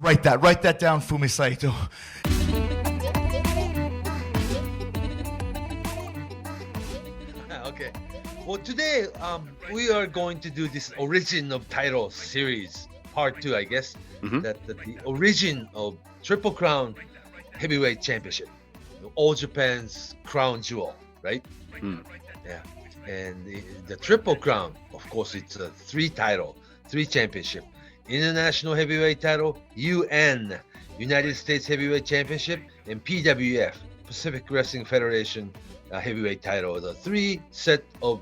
Write that down, Fumi Saito. Okay. Well, today we are going to do this origin of title series, part 2, I guess. That the origin of Triple Crown Heavyweight Championship, All Japan's crown jewel, right? Yeah. And the Triple Crown, of course, it's a 3 championship. International Heavyweight title, UN, United States Heavyweight Championship, and PWF, Pacific Wrestling Federation Heavyweight title. The 3 set of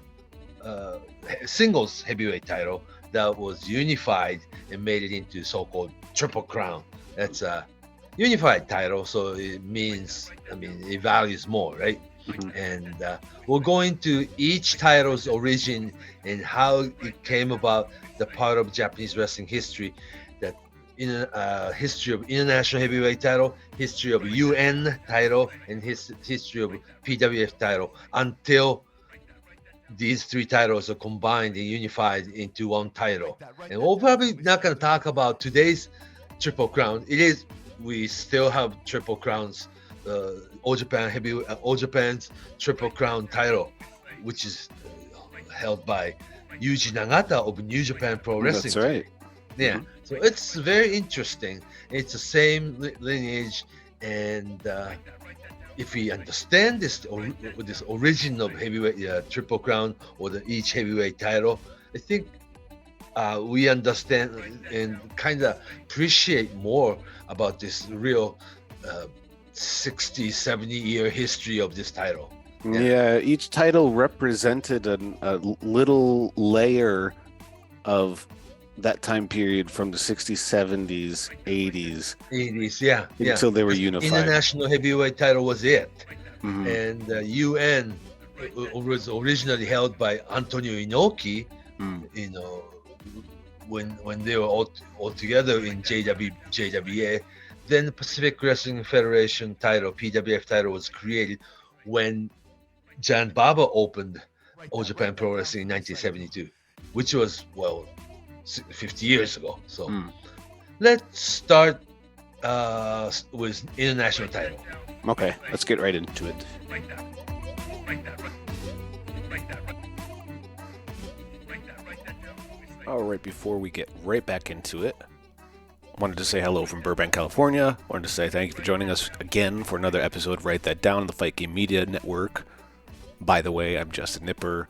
singles heavyweight title that was unified and made it into so-called Triple Crown. That's a unified title, so it means, it values more, right? And we're going to each title's origin and how it came about, the part of Japanese wrestling history, that history of international heavyweight title, history of UN title, and history of PWF title, until these 3 titles are combined and unified into one title. And we're probably not going to talk about today's Triple Crown. We still have Triple Crowns, All Japan's Triple Crown title, which is held by Yuji Nagata of New Japan Pro Wrestling. That's right. Yeah. So it's very interesting. It's the same lineage, and if we understand this origin of heavyweight Triple Crown or each heavyweight title, I think we understand and kind of appreciate more about this real 60, 70-year history of this title. Yeah, each title represented a little layer of that time period from the 60s, 70s, 80s. Yeah. Until they were unified. International heavyweight title was it. And UN was originally held by Antonio Inoki, when they were all together in JWA. Then the Pacific Wrestling Federation title, PWF title, was created when Jan Baba opened All Japan Pro Wrestling in 1972, which was, 50 years ago. So let's start with international title. Okay, let's get right into it. All right, before we get right back into it, wanted to say hello from Burbank, California. Wanted to say thank you for joining us again for another episode of Write That Down on the Fight Game Media Network. By the way, I'm Justin Knipper,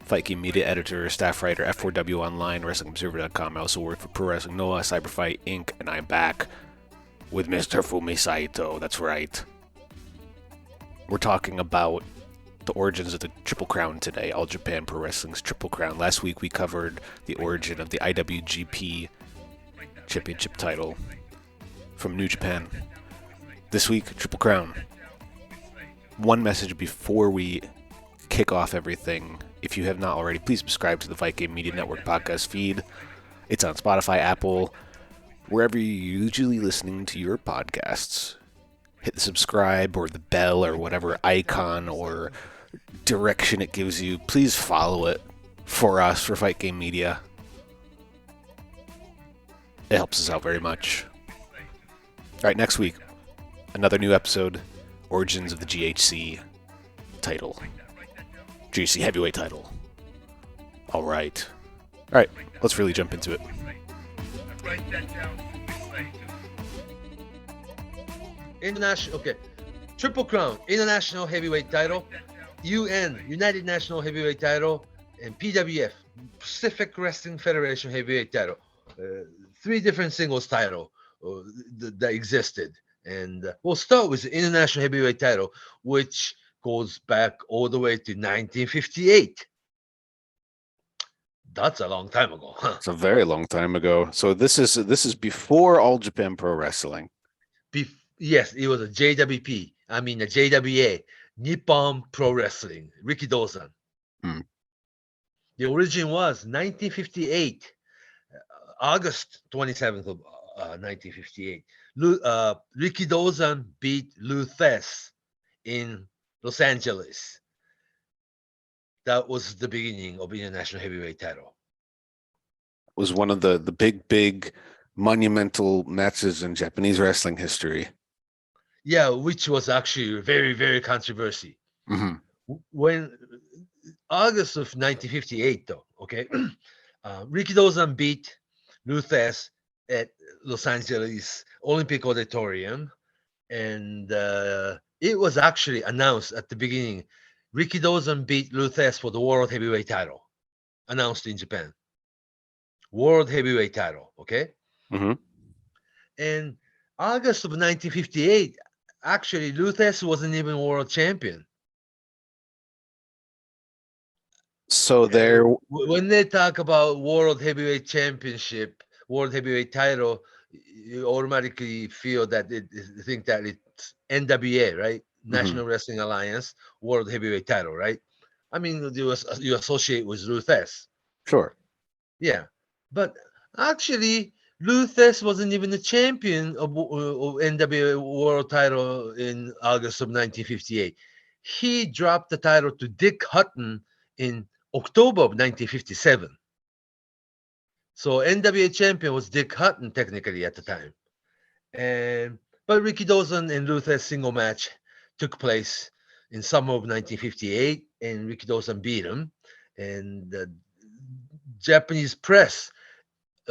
Fight Game Media Editor, staff writer, F4W Online, WrestlingObserver.com. I also work for Pro Wrestling Noah, Cyberfight Inc., and I'm back with Mr. Fumi Saito. That's right. We're talking about the origins of the Triple Crown today, All Japan Pro Wrestling's Triple Crown. Last week we covered the origin of the IWGP Championship title from New Japan. This week, Triple Crown. One message before we kick off everything. If you have not already, please subscribe to the Fight Game Media Network podcast feed. It's on Spotify, Apple, wherever you're usually listening to your podcasts. Hit the subscribe or the bell or whatever icon or direction it gives you. Please follow it for us, for Fight Game Media. It helps us out very much. Alright, next week, another new episode, Origins of the GHC title. GHC heavyweight title. Alright, let's really jump into it. Triple Crown, International Heavyweight title, UN, United National Heavyweight title, and PWF, Pacific Wrestling Federation Heavyweight title. 3 different singles title that existed. And we'll start with the International Heavyweight title, which goes back all the way to 1958. That's a long time ago. It's a very long time ago. So this is before All Japan Pro Wrestling. Yes, it was a JWA, Nippon Pro Wrestling, Ricky Dawson. The origin was 1958, August 27th of 1958. Ricky Dawson beat Lou Thesz in Los Angeles. That was the beginning of International Heavyweight title. Was one of the big monumental matches in Japanese wrestling history. Yeah, which was actually very, very controversial. When August of 1958, though, okay, Rikidozan beat Luthez at Los Angeles Olympic Auditorium, and it was actually announced at the beginning. Rikidozan beat Luthez for the World Heavyweight title, announced in Japan. World Heavyweight title, okay? And August of 1958, actually, Luthez wasn't even world champion. So there, when they talk about World Heavyweight Championship, World Heavyweight title, you automatically feel that think that it's NWA, right? National Wrestling Alliance World Heavyweight title, right? I mean, you associate with Luthez. Sure. Yeah, but actually, Luthez wasn't even the champion of NWA World title in August of 1958. He dropped the title to Dick Hutton in October of 1957. So NWA champion was Dick Hutton technically at the time. But Rikidozan and Luthez single match took place in summer of 1958, and Rikidozan beat him. And the Japanese press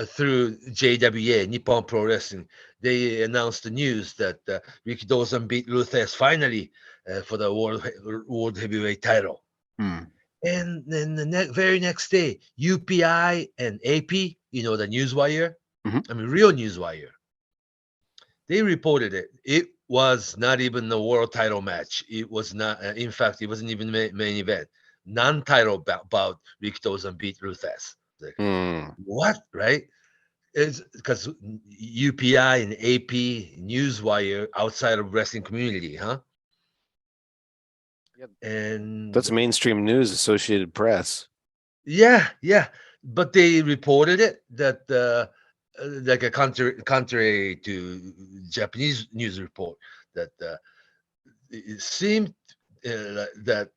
through JWA, Nippon Pro Wrestling, they announced the news that Rikidozan beat Luthez finally for the World Heavyweight title. And then the very next day, UPI and AP, you know, the Newswire, I mean, real Newswire, they reported it. It was not even the world title match. It was not, in fact, it wasn't even main event. Non-title bout, Rikidozan beat Luthez. Like, what, right? It's because UPI and AP, Newswire, outside of wrestling community, huh? And that's mainstream news, Associated Press. Yeah. But they reported it that like a contrary to Japanese news report, that it seemed that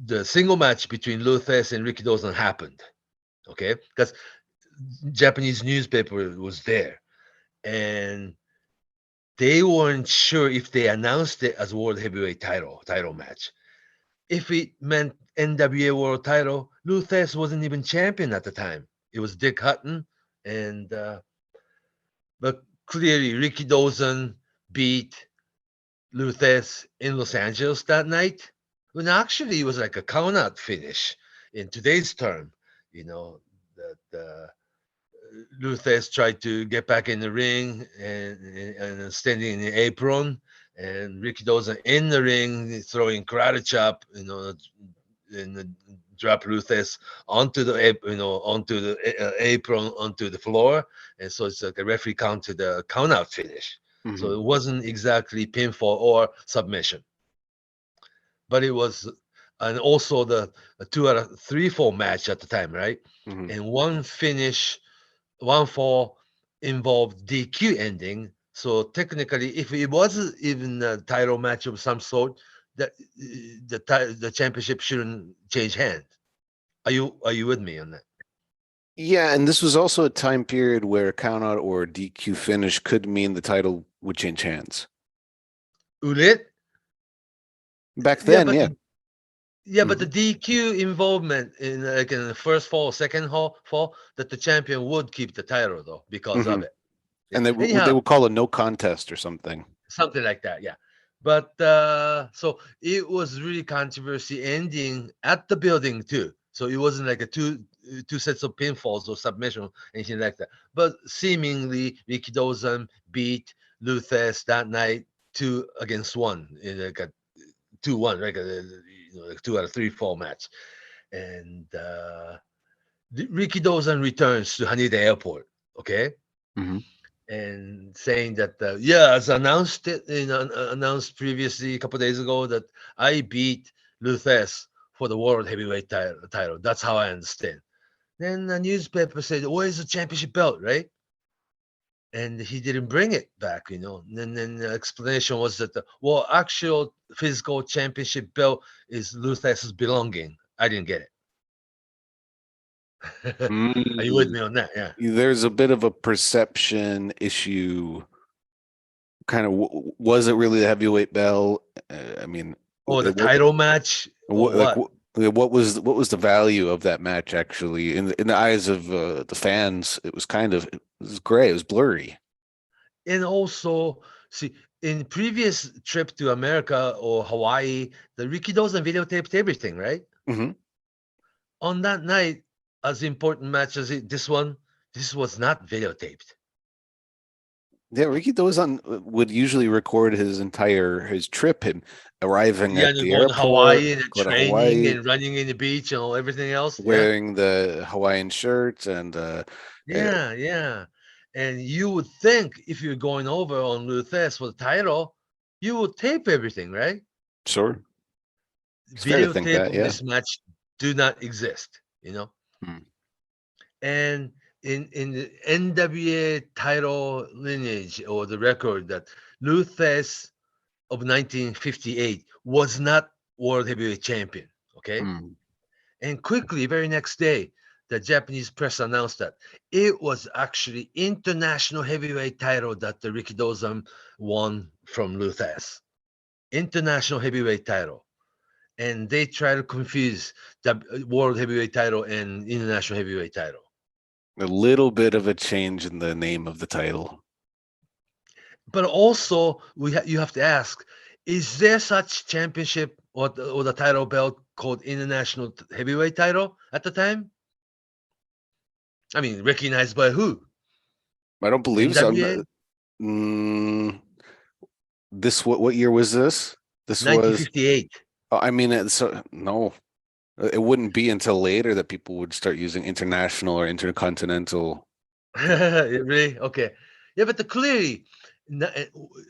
the single match between Luthez and Rikidozan happened. Okay, because Japanese newspaper was there, and they weren't sure if they announced it as World Heavyweight title match. If it meant NWA World title, Luthez wasn't even champion at the time. It was Dick Hutton, and but clearly Rikidozan beat Luthez in Los Angeles that night. When actually it was like a count-out finish in today's term. You know that Luthez tried to get back in the ring and standing in the apron, and Rikidozan in the ring throwing karate chop, you know, and drop Luthez onto the apron onto the floor, and so it's like a referee count to the count-out finish. So it wasn't exactly pinfall or submission, but it was, and also the 2 out of 3 fall match at the time, right? And one fall involved DQ ending. So technically, if it wasn't even a title match of some sort, that the championship shouldn't change hands. Are you with me on that? Yeah, and this was also a time period where a count out or DQ finish could mean the title would change hands. Would it? Back then, yeah. But the DQ involvement in like in the first fall, second fall, that the champion would keep the title though because of it. And they would call a no contest or something. Something like that, yeah. But so it was really controversy ending at the building too. So it wasn't like a two sets of pinfalls or submission, anything like that. But seemingly Rikidozan beat Luthez that night 2-1 in like a 2-1, like a 2 out of 3 fall match. And Rikidozan returns to Haneda Airport, okay? And saying that, as announced previously a couple of days ago, that I beat Luthez for the World Heavyweight title. That's how I understand. Then the newspaper said, where's the championship belt, right? And he didn't bring it back, And then the explanation was that, actual physical championship belt is Luthez's belonging. I didn't get it. Are you with me on that? Yeah. There's a bit of a perception issue. Kind of, was it really the heavyweight belt? I mean, or the title match, or what was the value of that match actually in the eyes of the fans? It was gray. It was blurry. And also, see, in previous trip to America or Hawaii, the Rikidozan videotaped everything, right? Mm-hmm. On that night, as important match as this one, this was not videotaped. Yeah, Rikidozan would usually record his trip and arriving at the airport, Hawaii and training and running in the beach and everything else. Wearing the Hawaiian shirt and yeah. And you would think if you're going over on Luthes for the title, you would tape everything, right? Sure. Videotape of this match do not exist, you know. And in the NWA title lineage or the record that Luthes of 1958 was not world heavyweight champion, okay? And quickly, very next day, the Japanese press announced that it was actually international heavyweight title that the Rikidozan won from Luthes. International heavyweight title. And they try to confuse the world heavyweight title and international heavyweight title. A little bit of a change in the name of the title. But also, you have to ask, is there such championship or the title belt called international heavyweight title at the time? I mean, recognized by who? I don't believe so. What year was this? This 1958. I mean, no, it wouldn't be until later that people would start using international or intercontinental. Really? Okay. Yeah, but clearly, Luthes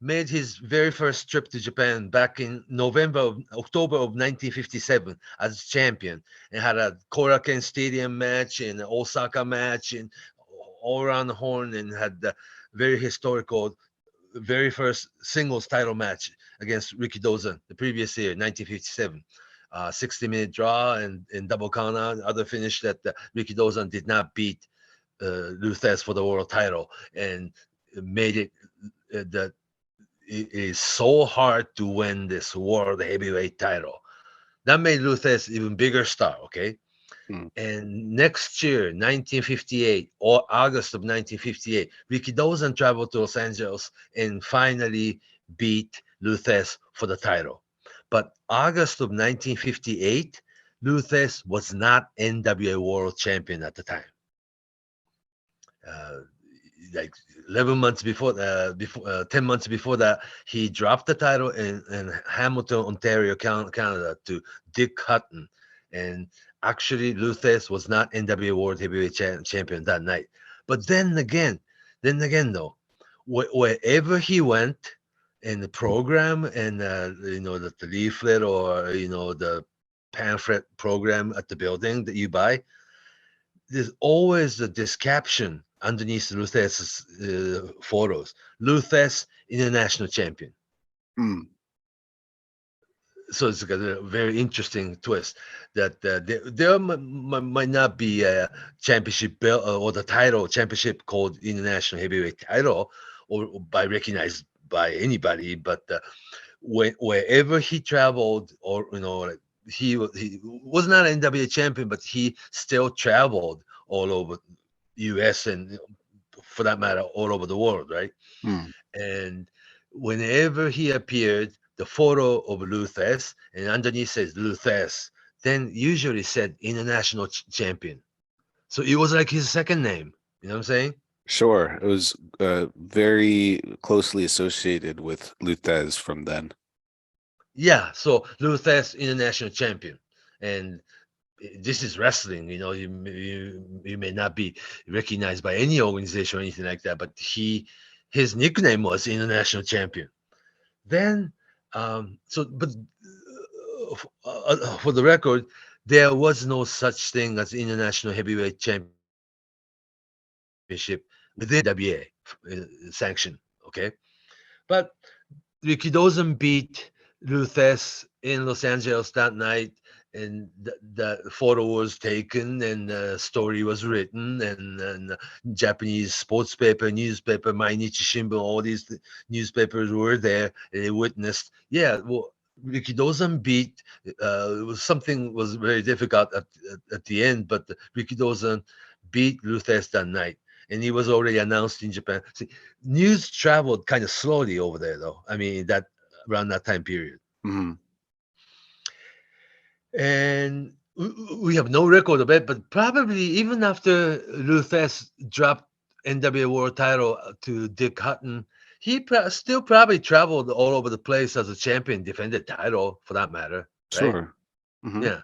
made his very first trip to Japan back in October of 1957 as champion, and had a Korakuen Stadium match and an Osaka match and all around the horn, and had the very historical very first singles title match against Rikidozan the previous year, 1957. 60-minute draw and double count out. Other finish that Rikidozan did not beat Luthes for the world title, and made it that it is so hard to win this world heavyweight title. That made Luthes even bigger star, okay? And next year, 1958, or August of 1958, Rikidozan traveled to Los Angeles and finally beat Luthes for the title. But August of 1958, Luthes was not NWA World Champion at the time. Like 11 months before, 10 months before that, he dropped the title in Hamilton, Ontario, Canada, to Dick Hutton. And actually, Luthes was not NWA World Heavyweight Champion that night. But then again, though, wherever he went in the program and the leaflet or the pamphlet program at the building that you buy, there's always this caption underneath Luthes' photos: Luthes International Champion. So it's got a very interesting twist that there might not be a championship belt or the title championship called International Heavyweight Title or by recognized by anybody, but wherever he traveled, or he was not an NWA champion, but he still traveled all over U.S. and for that matter all over the world, right? And whenever he appeared, the photo of Luthes, and underneath says Luthes, then usually said international champion. So it was like his second name. You know what I'm saying? Sure. It was very closely associated with Luthez from then. Yeah. So Luthez international champion. And this is wrestling, you may not be recognized by any organization or anything like that, but his nickname was international champion. Then for the record, there was no such thing as international heavyweight championship within WA sanction, okay? But Rikidozan beat Luthez in Los Angeles that night, and the photo was taken, and the story was written, and Japanese sports paper, newspaper, Mainichi Shimbun, all these newspapers were there, and they witnessed. Yeah, well, Rikidozan beat. It was very difficult at the end, but Rikidozan beat Luthes that night, and he was already announced in Japan. See, news traveled kind of slowly over there, though. I mean, that around that time period. Mm-hmm. And we have no record of it, but probably even after Luthes dropped NWA World title to Dick Hutton, he still probably traveled all over the place as a champion, defended title for that matter. Right? Sure. Mm-hmm. Yeah.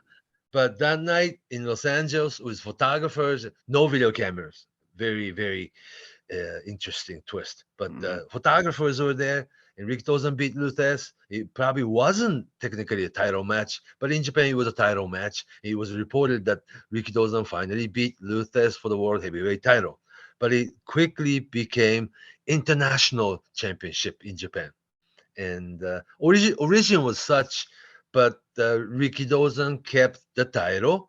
But that night in Los Angeles with photographers, no video cameras. Very, very interesting twist. But photographers were there, and Rikidozan beat Luthes. It probably wasn't technically a title match, but in Japan it was a title match. It was reported that Rikidozan finally beat Luthes for the World Heavyweight title. But it quickly became international championship in Japan. And origin was such, but Rikidozan kept the title,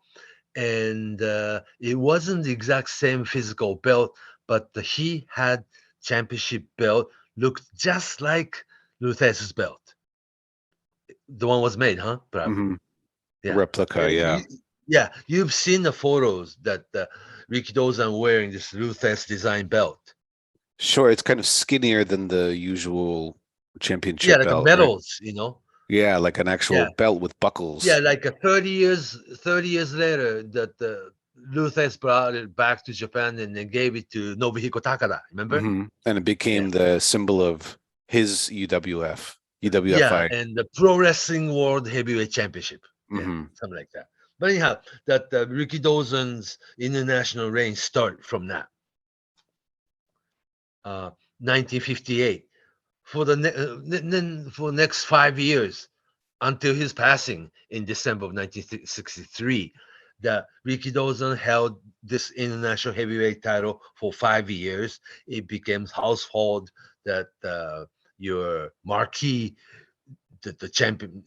and it wasn't the exact same physical belt, but he had championship belt, looked just like Luthes' belt. The one was made, huh? Probably. Mm-hmm. Yeah. Replica, yeah. You've seen the photos that Rikidozan wearing this Luthes design belt. Sure, it's kind of skinnier than the usual championship Yeah, like belt, medals, right? Yeah, like an actual belt with buckles. Yeah, like 30 years later, that Luthes brought it back to Japan and then gave it to Nobuhiko Takada. Remember? Mm-hmm. And it became the symbol of his UWFI. Yeah, and the Pro Wrestling World Heavyweight Championship. Mm-hmm. Something like that. But anyhow, that Rikidozan's international reign start from that. 1958. For the next 5 years, until his passing in December of 1963, that Rikidozan held this international heavyweight title for 5 years. It became household that your marquee, the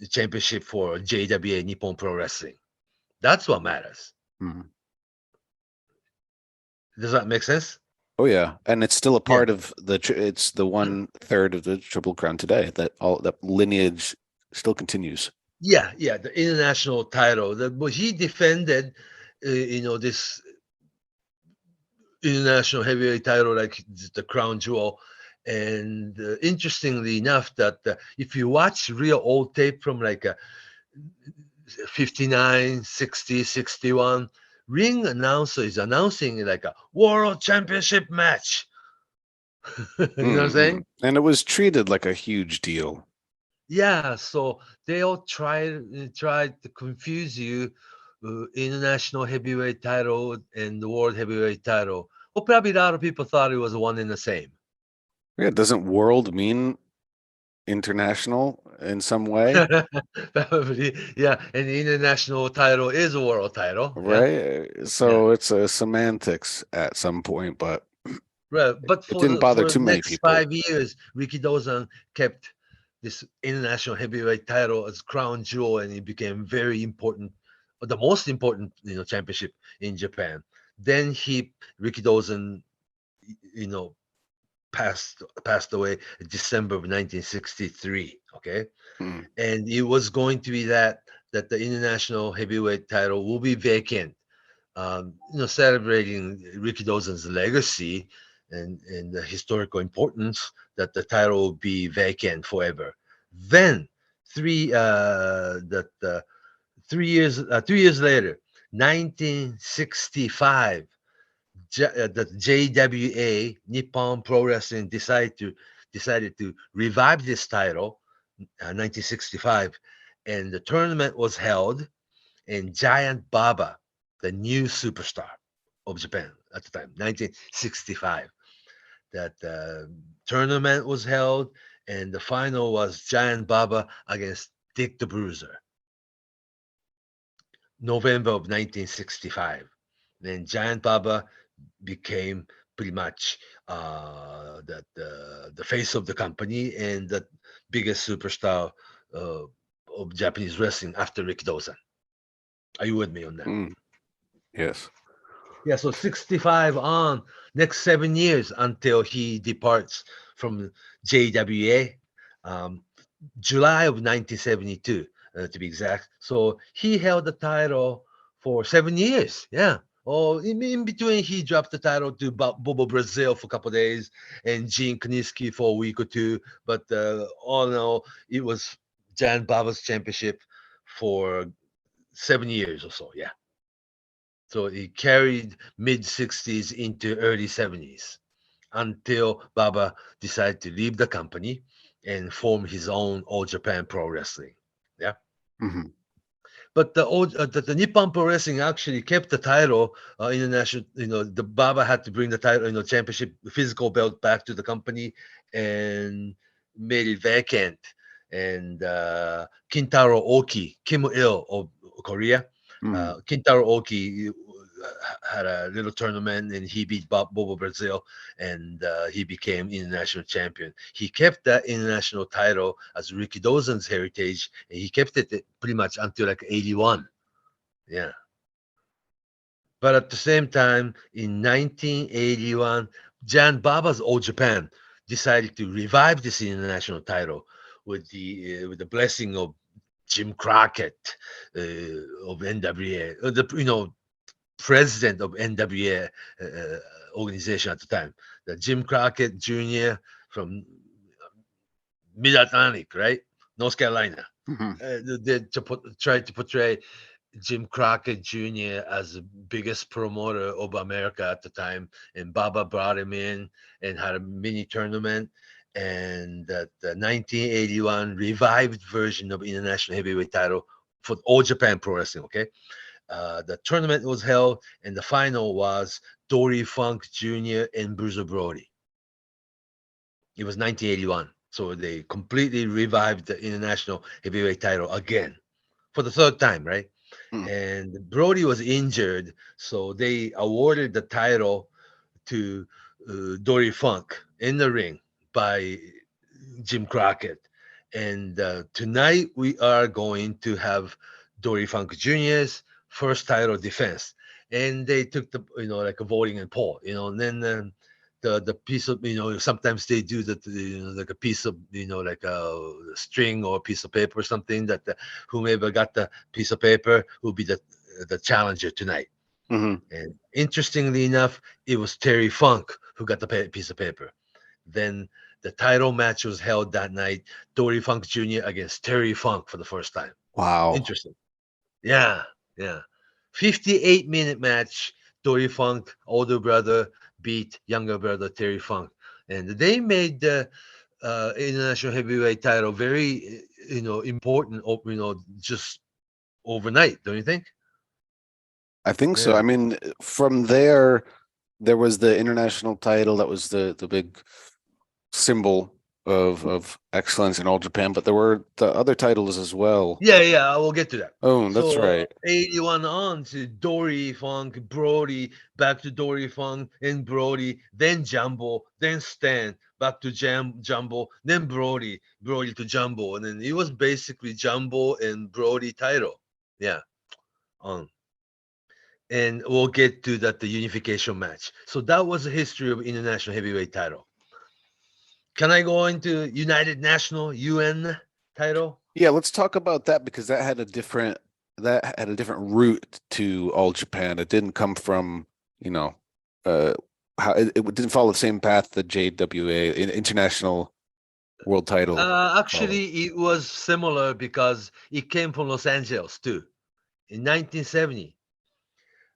championship for JWA Nippon Pro Wrestling. That's what matters. Mm-hmm. Does that make sense? Oh yeah, and it's still a part of it's the 1/3 of the Triple Crown today. That lineage still continues. Yeah, the international title. But he defended, this international heavyweight title like the crown jewel. And interestingly enough, that if you watch real old tape from like 59, 60, 61, ring announcer is announcing like a world championship match. You know what I'm saying? And it was treated like a huge deal. Yeah, so they all tried to confuse you, international heavyweight title and the world heavyweight title. Well, probably a lot of people thought it was one and the same. Yeah, doesn't world mean international in some way? Probably, yeah. And the international title is a world title, right? Yeah. So it's a semantics at some point, but but it didn't bother too many people. 5 years, Rikidozan kept this international heavyweight title as crown jewel, and it became very important, the most important, championship in Japan. Then Rikidozan, passed away in December of 1963. Okay, and it was going to be that the international heavyweight title will be vacant. Celebrating Rikidozan's legacy and the historical importance, that the title will be vacant forever. Then 2 years later, 1965. The JWA Nippon Pro Wrestling decided to revive this title, 1965, and the tournament was held, and Giant Baba, the new superstar of Japan at the time, 1965, that tournament was held, and the final was Giant Baba against Dick the Bruiser, November of 1965. Then Giant Baba became pretty much the face of the company and the biggest superstar of Japanese wrestling after Rikidozan. Are you with me on that? Yes. Yeah, so 65 on, next 7 years until he departs from JWA, July of 1972, to be exact. So he held the title for 7 years. Yeah. Oh, in between, he dropped the title to Bobo Brazil for a couple of days and Gene Kaniski for a week or two. But all in all, it was Jan Baba's championship for 7 years or so. Yeah. So he carried mid 60s into early 70s until Baba decided to leave the company and form his own All Japan Pro Wrestling. Yeah. Mm-hmm. But the Nippon Pro Wrestling actually kept the title international. The Baba had to bring the title, championship, physical belt back to the company and made it vacant. And Kintaro Oki, Kim Il of Korea, Kintaro Oki had a little tournament and he beat Bobo Brazil and he became international champion. He kept that international title as Ricky Dawson's heritage and he kept it pretty much until like 81. Yeah. But at the same time, in 1981, Jan Baba's All Japan decided to revive this international title with the blessing of Jim Crockett of NWA, president of NWA organization at the time, the Jim Crockett Jr. from Mid-Atlantic, right? North Carolina. They tried to portray Jim Crockett Jr. as the biggest promoter of America at the time, and Baba brought him in and had a mini tournament. And the 1981 revived version of international heavyweight title for All Japan Pro Wrestling. Okay. The tournament was held, and the final was Dory Funk Jr. and Bruiser Brody. It was 1981, so they completely revived the international heavyweight title again for the third time, right? And Brody was injured, so they awarded the title to Dory Funk in the ring by Jim Crockett. And tonight we are going to have Dory Funk Jr.'s first title defense, and they took the like a voting and poll, and then the piece of sometimes they do that, like a piece of like a string or a piece of paper or something that whomever got the piece of paper will be the challenger tonight. And interestingly enough, it was Terry Funk who got the piece of paper. Then the title match was held that night, Dory Funk Jr. against Terry Funk for the first time. Wow. Interesting. Yeah. 58-minute match. Dory Funk, older brother, beat younger brother Terry Funk. And they made the international heavyweight title very, important, just overnight, don't you think? I think so. I mean, from there was the international title that was the big symbol of excellence in All Japan, but there were the other titles as well. Yeah, I will get to that. Oh, that's right. 81 on to Dory Funk, Brody, back to Dory Funk, and Brody, then Jumbo, then Stan, back to Jumbo, then Brody to Jumbo, and then it was basically Jumbo and Brody title. Yeah. And we'll get to that, the unification match. So that was the history of international heavyweight title. Can I go into United National UN title? Yeah, let's talk about that because that had a different route to All Japan. It didn't come from, how it didn't follow the same path the JWA international world title. Actually, it was similar because it came from Los Angeles too. In 1970,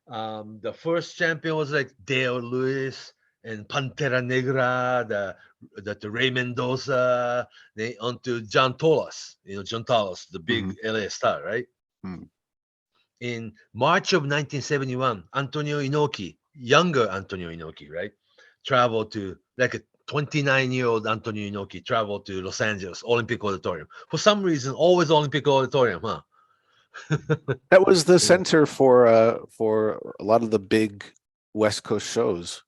the first champion was like Dale Lewis and Pantera Negra, the Ray Mendoza, then onto John Tolas, John Tolas, the big LA star, right? In March of 1971, Antonio Inoki, younger Antonio Inoki, right, traveled to, like a 29-year-old Antonio Inoki traveled to Los Angeles Olympic Auditorium. For some reason, always Olympic Auditorium, huh? That was the center for a lot of the big West Coast shows.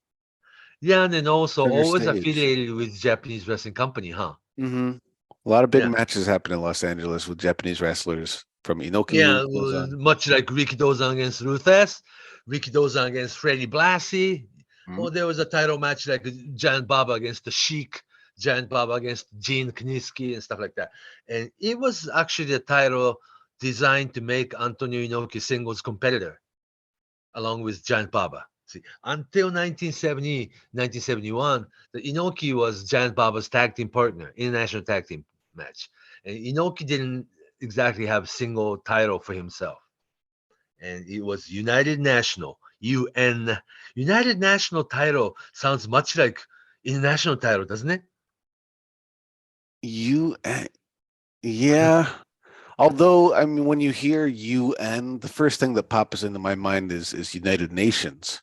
Yeah, and then also Center always stage. affiliated with Japanese wrestling company, huh? A lot of big matches happen in Los Angeles with Japanese wrestlers. from Inoki. Yeah, much like Rikidozan against Ruthless, Rikidozan against Freddie Blassie, or there was a title match like Giant Baba against the Sheik, Giant Baba against Gene Kiniski and stuff like that. And it was actually a title designed to make Antonio Inoki singles competitor, along with Giant Baba. See, until 1970, 1971, the Inoki was Giant Baba's tag team partner, international tag team match. And Inoki didn't exactly have single title for himself. And it was United National, UN. United National title sounds much like international title, doesn't it? UN, yeah. Although, I mean, when you hear UN, the first thing that pops into my mind is United Nations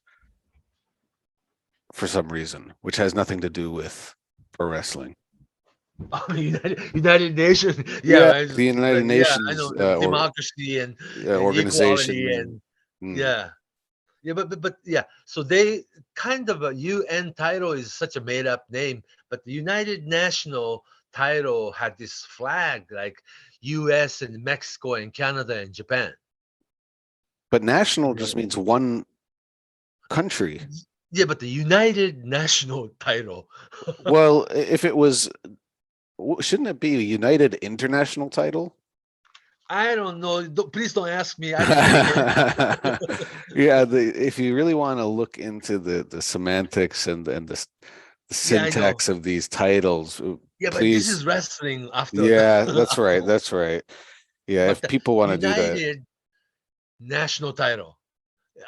for some reason, which has nothing to do with pro wrestling. United Nations, yeah, the United Nations, I know, democracy and organization, equality and yeah, but yeah. So they kind of a UN title is such a made up name, but the United National title had this flag like U.S. and Mexico and Canada and Japan. But national just means one country. Yeah, but the United National title. Well, if it was, shouldn't it be a United International title? I don't know. Please don't ask me. Yeah, if you really want to look into the semantics and the syntax of these titles, yeah, but please. This is wrestling after. Yeah, that's right. That's right. Yeah, but if people want to do that. United National title,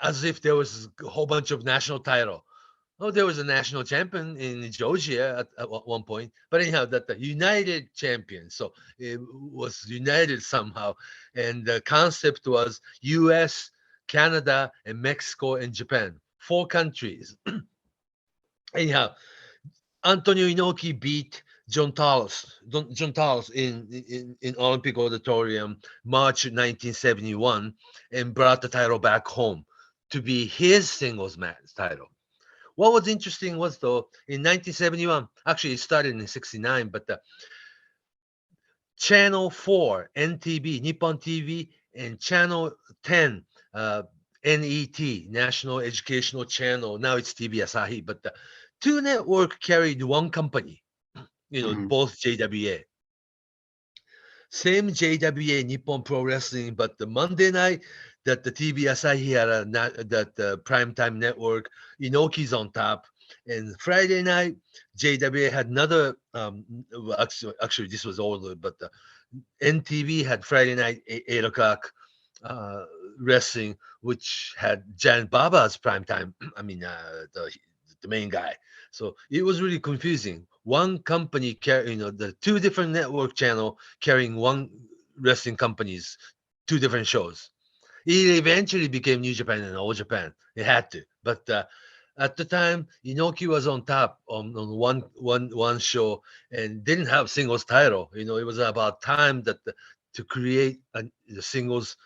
as if there was a whole bunch of national title. Oh, there was a national champion in Georgia at one point, but anyhow, that the United champion. So it was united somehow, and the concept was U.S., Canada, and Mexico and Japan, 4 countries. Anyhow, Antonio Inoki beat John Tallis in Olympic Auditorium, March 1971, and brought the title back home to be his singles match title. What was interesting was, though, in 1971, actually it started in 69, but the Channel 4, NTV, Nippon TV, and Channel 10, NET, National Educational Channel, now it's TV Asahi, but the 2 network carried one company, both JWA. Same JWA, Nippon Pro Wrestling, but the Monday night that the TV Asahi had that primetime network, Inoki's on top. And Friday night, JWA had another, actually this was older, but the NTV had Friday night, 8 o'clock wrestling, which had Giant Baba as primetime. I mean, the main guy. So it was really confusing. One company the 2 different network channel carrying one wrestling company's 2 different shows. It eventually became New Japan and All Japan. It had to, but at the time, Inoki was on top on one show and didn't have singles title. It was about time that to create the singles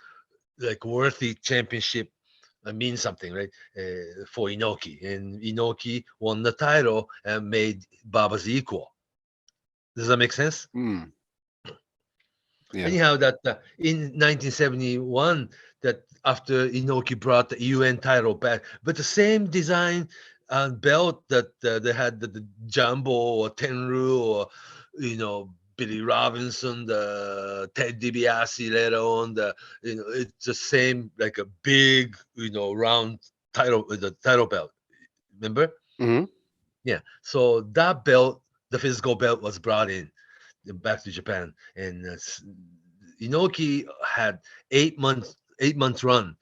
like worthy championship means something, right? For Inoki, and Inoki won the title and made Baba's equal. Does that make sense? Yeah. Anyhow, that in 1971, that after Inoki brought the UN title back, but the same design belt that they had the Jumbo or Tenru or Billy Robinson, the Ted DiBiase later on, it's the same, like a big round title, the title belt. Remember? Mm-hmm. Yeah. So that belt, the physical belt, was brought in back to Japan, and Inoki had 8 months run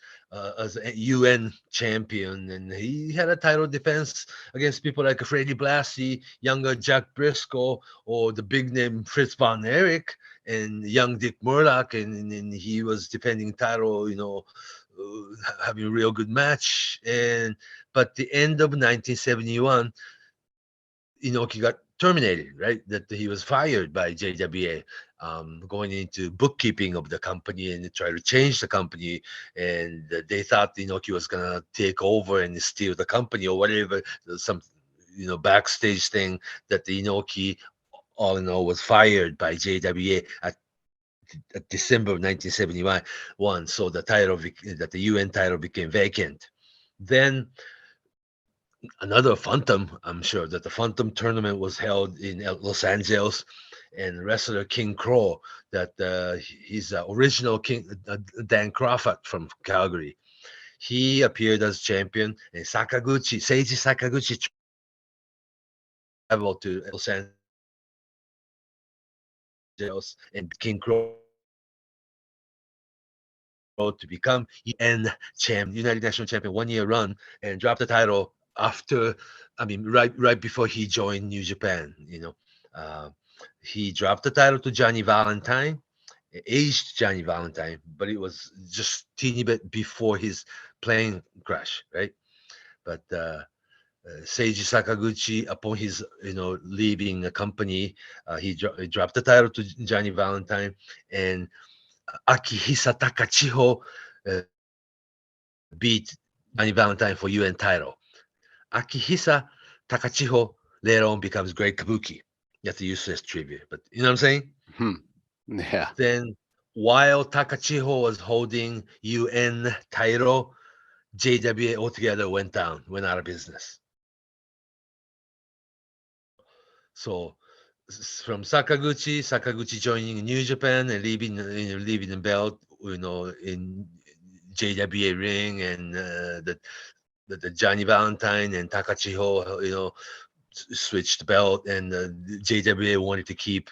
as a UN champion, and he had a title defense against people like Freddie Blassie, younger Jack Briscoe, or the big name Fritz Von Erich, and young Dick Murdoch, and he was defending title, having a real good match. But the end of 1971, Inoki got terminated, right? That he was fired by JWA, going into bookkeeping of the company and try to change the company. And they thought Inoki was gonna take over and steal the company or whatever. Some backstage thing that the Inoki, all in all, was fired by JWA December of 1971. So the UN title became vacant. Then another Phantom, I'm sure that the Phantom tournament was held in Los Angeles, and wrestler King Crow, that he's original King Dan Crawford from Calgary. He appeared as champion, and Seiji Sakaguchi traveled to Los Angeles, and King Crow to become UN champ, United National Champion, 1-year run, and dropped the title after, right before he joined New Japan. He dropped the title to Johnny Valentine, aged Johnny Valentine, but it was just teeny bit before his plane crash, right? But Seiji Sakaguchi, upon his leaving the company, he dropped the title to Johnny Valentine, and Akihisa Takachiho beat Johnny Valentine for UN title. Akihisa Takachiho later on becomes Great Kabuki. That's a useless trivia, but you know what I'm saying? Yeah. Then while Takachiho was holding UN title, JWA altogether went out of business. So from Sakaguchi joining New Japan and leaving the belt, in JWA ring, and the Johnny Valentine and Takachiho, switched the belt, and JWA wanted to keep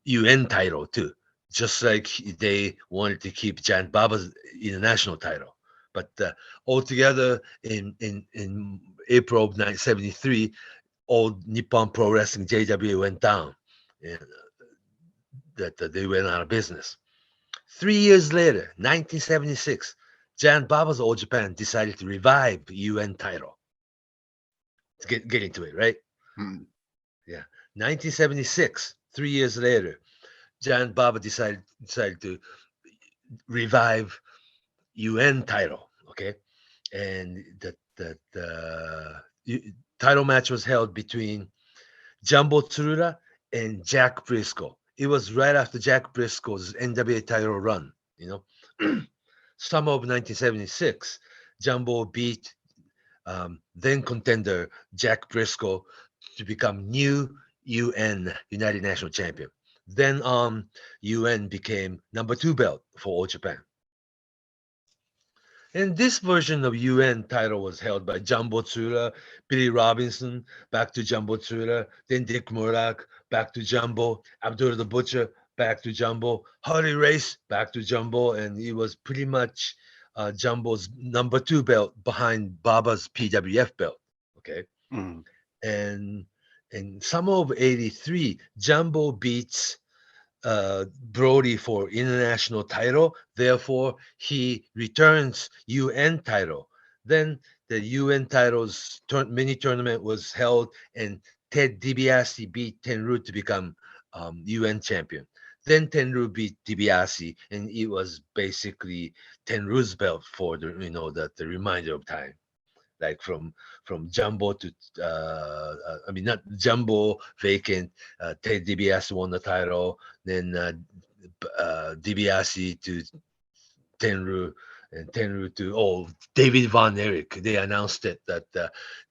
UN title too, just like they wanted to keep Giant Baba's international title. But altogether, in April of 1973, old Nippon Pro Wrestling JWA went down, and that they went out of business. 3 years later, 1976, Giant Baba's All Japan decided to revive UN title. Let's get into it, right? Yeah, 1976. 3 years later, Giant Baba decided to revive UN title. Okay, and the title match was held between Jumbo Tsuruta and Jack Briscoe. It was right after Jack Briscoe's NWA title run. Summer of 1976, Jumbo beat then contender Jack Briscoe to become new UN United National Champion. Then UN became number 2 belt for All Japan. And this version of UN title was held by Jumbo Tsuruta, Billy Robinson, back to Jumbo Tsuruta, then Dick Murdoch, back to Jumbo, Abdullah the Butcher, back to Jumbo, Harley Race, back to Jumbo, and he was pretty much Jumbo's number 2 belt behind Baba's PWF belt. Okay. And in summer of 83, Jumbo beats Brody for international title. Therefore, he returns UN title. Then the UN titles mini tournament was held, and Ted DiBiase beat Tenryu to become UN champion. Then Tenryu beat DiBiase, and it was basically Tenryu's belt for the remainder of time. Like from Jumbo to not Jumbo vacant, Ted DiBiase won the title, then DiBiase to Tenryu, and Tenryu to David Von Erich. They announced it that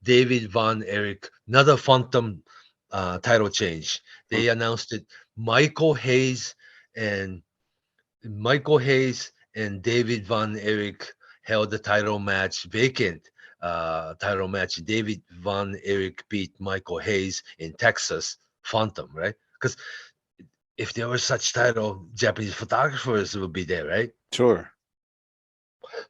David Von Erich, another Phantom title change. They announced it. Michael Hayes and David Von Erich held the title match, vacant title match. David Von Erich beat Michael Hayes in Texas, Phantom, right? Because if there was such title, Japanese photographers would be there, right? Sure.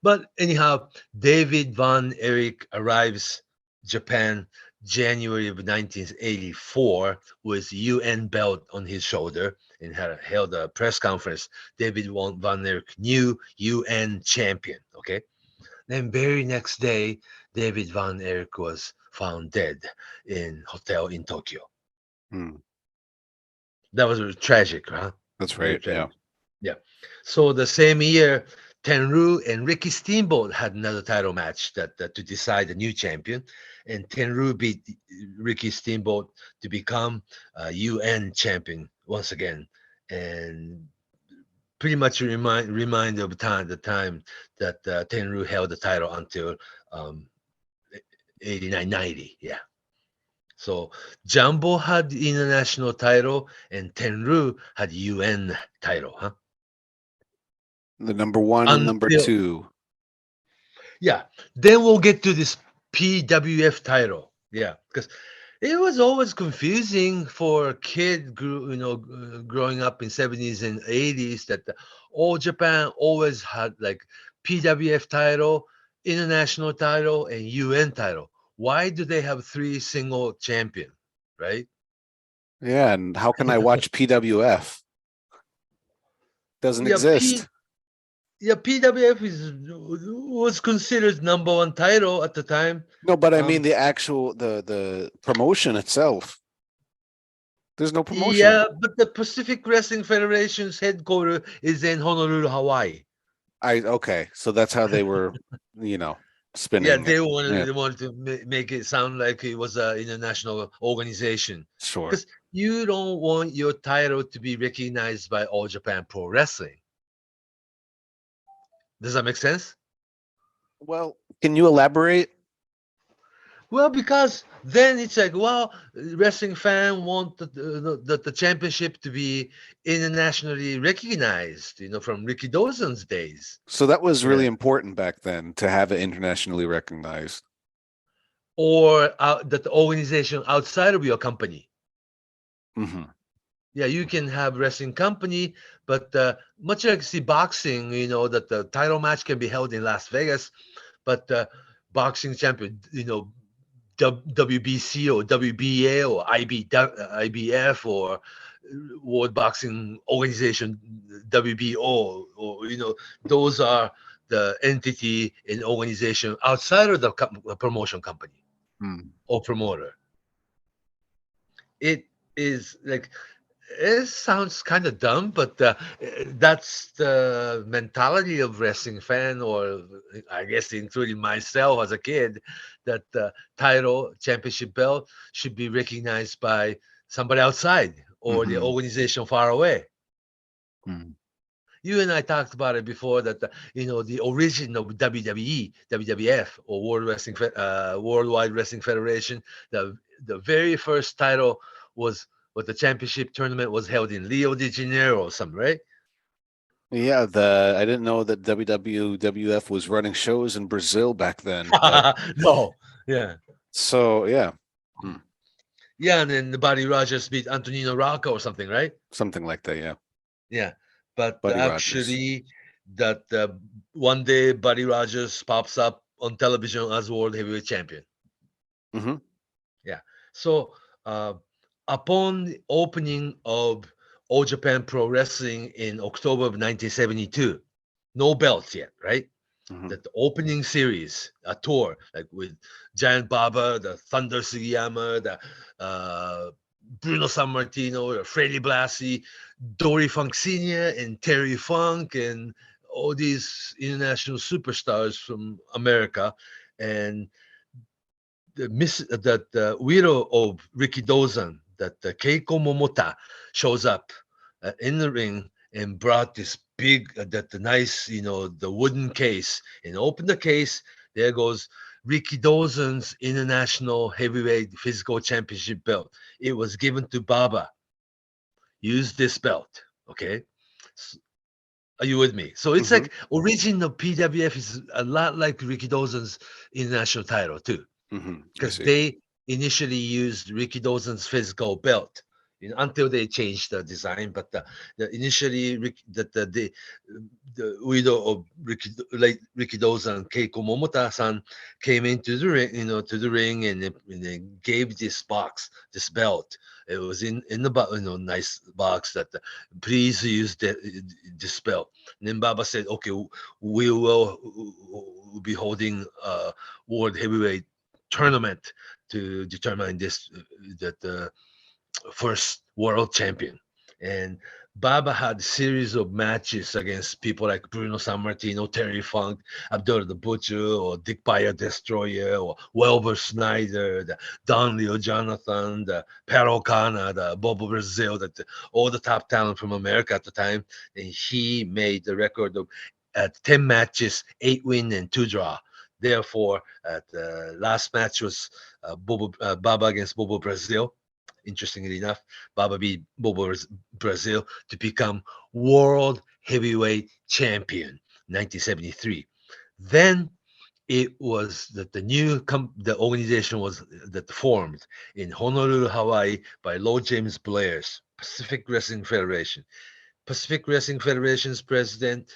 But anyhow, David Von Erich arrives Japan January of 1984 with UN belt on his shoulder, and held a press conference. David Von Erich, new UN champion. Okay. Then very next day, David Von Erich was found dead in hotel in Tokyo. That was tragic, huh? That's right. Yeah. So the same year, Tenryu and Ricky Steamboat had another title match that to decide the new champion, and Tenryu beat Ricky Steamboat to become UN champion once again. And pretty much remind of the time that Tenryu held the title until 89-90. Yeah. So Jumbo had international title and Tenryu had UN title, huh? The number one and number two. Yeah. Then we'll get to this PWF title. Yeah, because it was always confusing for a kid, growing up in 70s and 80s that all Japan always had like PWF title, international title, and UN title. Why do they have 3 single champion, right? Yeah, and how can I watch PWF? Doesn't exist. PWF was considered number 1 title at the time. No, but I mean the actual the promotion itself. There's no promotion. Yeah, but the Pacific Wrestling Federation's headquarters is in Honolulu, Hawaii. Okay, so that's how they were, spinning. Yeah, they wanted to make it sound like it was an international organization. Sure. Because you don't want your title to be recognized by All Japan Pro Wrestling. Does that make sense? Well, can you elaborate? Well, because then it's like, well, wrestling fan want the championship to be internationally recognized, from Ricky Dawson's days. So that was really important back then to have it internationally recognized. Or that the organization outside of your company. Mm-hmm. Yeah, you can have wrestling company, but much like see boxing, that the title match can be held in Las Vegas, but boxing champion, WBC or WBA or IBF or World Boxing Organization, WBO, or those are the entity and organization outside of the promotion company or promoter. It is like, it sounds kind of dumb, but that's the mentality of wrestling fan, or I guess including myself as a kid, that the title, championship belt should be recognized by somebody outside or the organization far away. You and I talked about it before that the origin of WWE, WWF, or Worldwide Wrestling Federation, the very first title was. But the championship tournament was held in Rio de Janeiro or something, right? Yeah, I didn't know that WWF was running shows in Brazil back then. No, yeah. So, yeah. Yeah, and then the Buddy Rogers beat Antonino Rocca or something, right? Something like that, yeah. Yeah, but actually, Rogers. that one day Buddy Rogers pops up on television as World Heavyweight Champion. Mm-hmm. Yeah, so... upon the opening of All Japan Pro Wrestling in October of 1972, no belts yet, right? That the opening series, a tour, like with Giant Baba, the Thunder Sugiyama, the Bruno Sammartino, the Freddie Blassie, Dory Funk Sr., and Terry Funk, and all these international superstars from America, and the widow of Ricky Dawson, that Keiko Momota shows up in the ring and brought this big, nice, the wooden case, and opened the case. There goes Ricky Dawson's International Heavyweight Physical Championship belt. It was given to Baba. Use this belt, okay? Are you with me? So it's like origin of PWF is a lot like Ricky Dawson's international title too. Because they initially used Ricky Dawson's physical belt until they changed the design. But initially, the widow of Ricky Dawson, Keiko Momota-san, came into the ring, and they gave this belt. It was in the nice box that please use this belt. And then Baba said, okay, we will be holding World Heavyweight tournament to determine the first world champion. And Baba had a series of matches against people like Bruno Sammartino, Terry Funk, Abdul the Butcher, or Dick Bayer Destroyer, or Welber Snyder, the Don Leo Jonathan, the Per O'Connor, the Bobo Brazil, all the top talent from America at the time. And he made the record of 10 matches, 8 win and 2 draw. Therefore, the last match was Baba against Bobo Brazil. Interestingly enough, Baba beat Bobo Brazil to become world heavyweight champion, 1973. Then it was that the organization was that formed in Honolulu, Hawaii by Lord James Blair's Pacific Wrestling Federation. Pacific Wrestling Federation's president,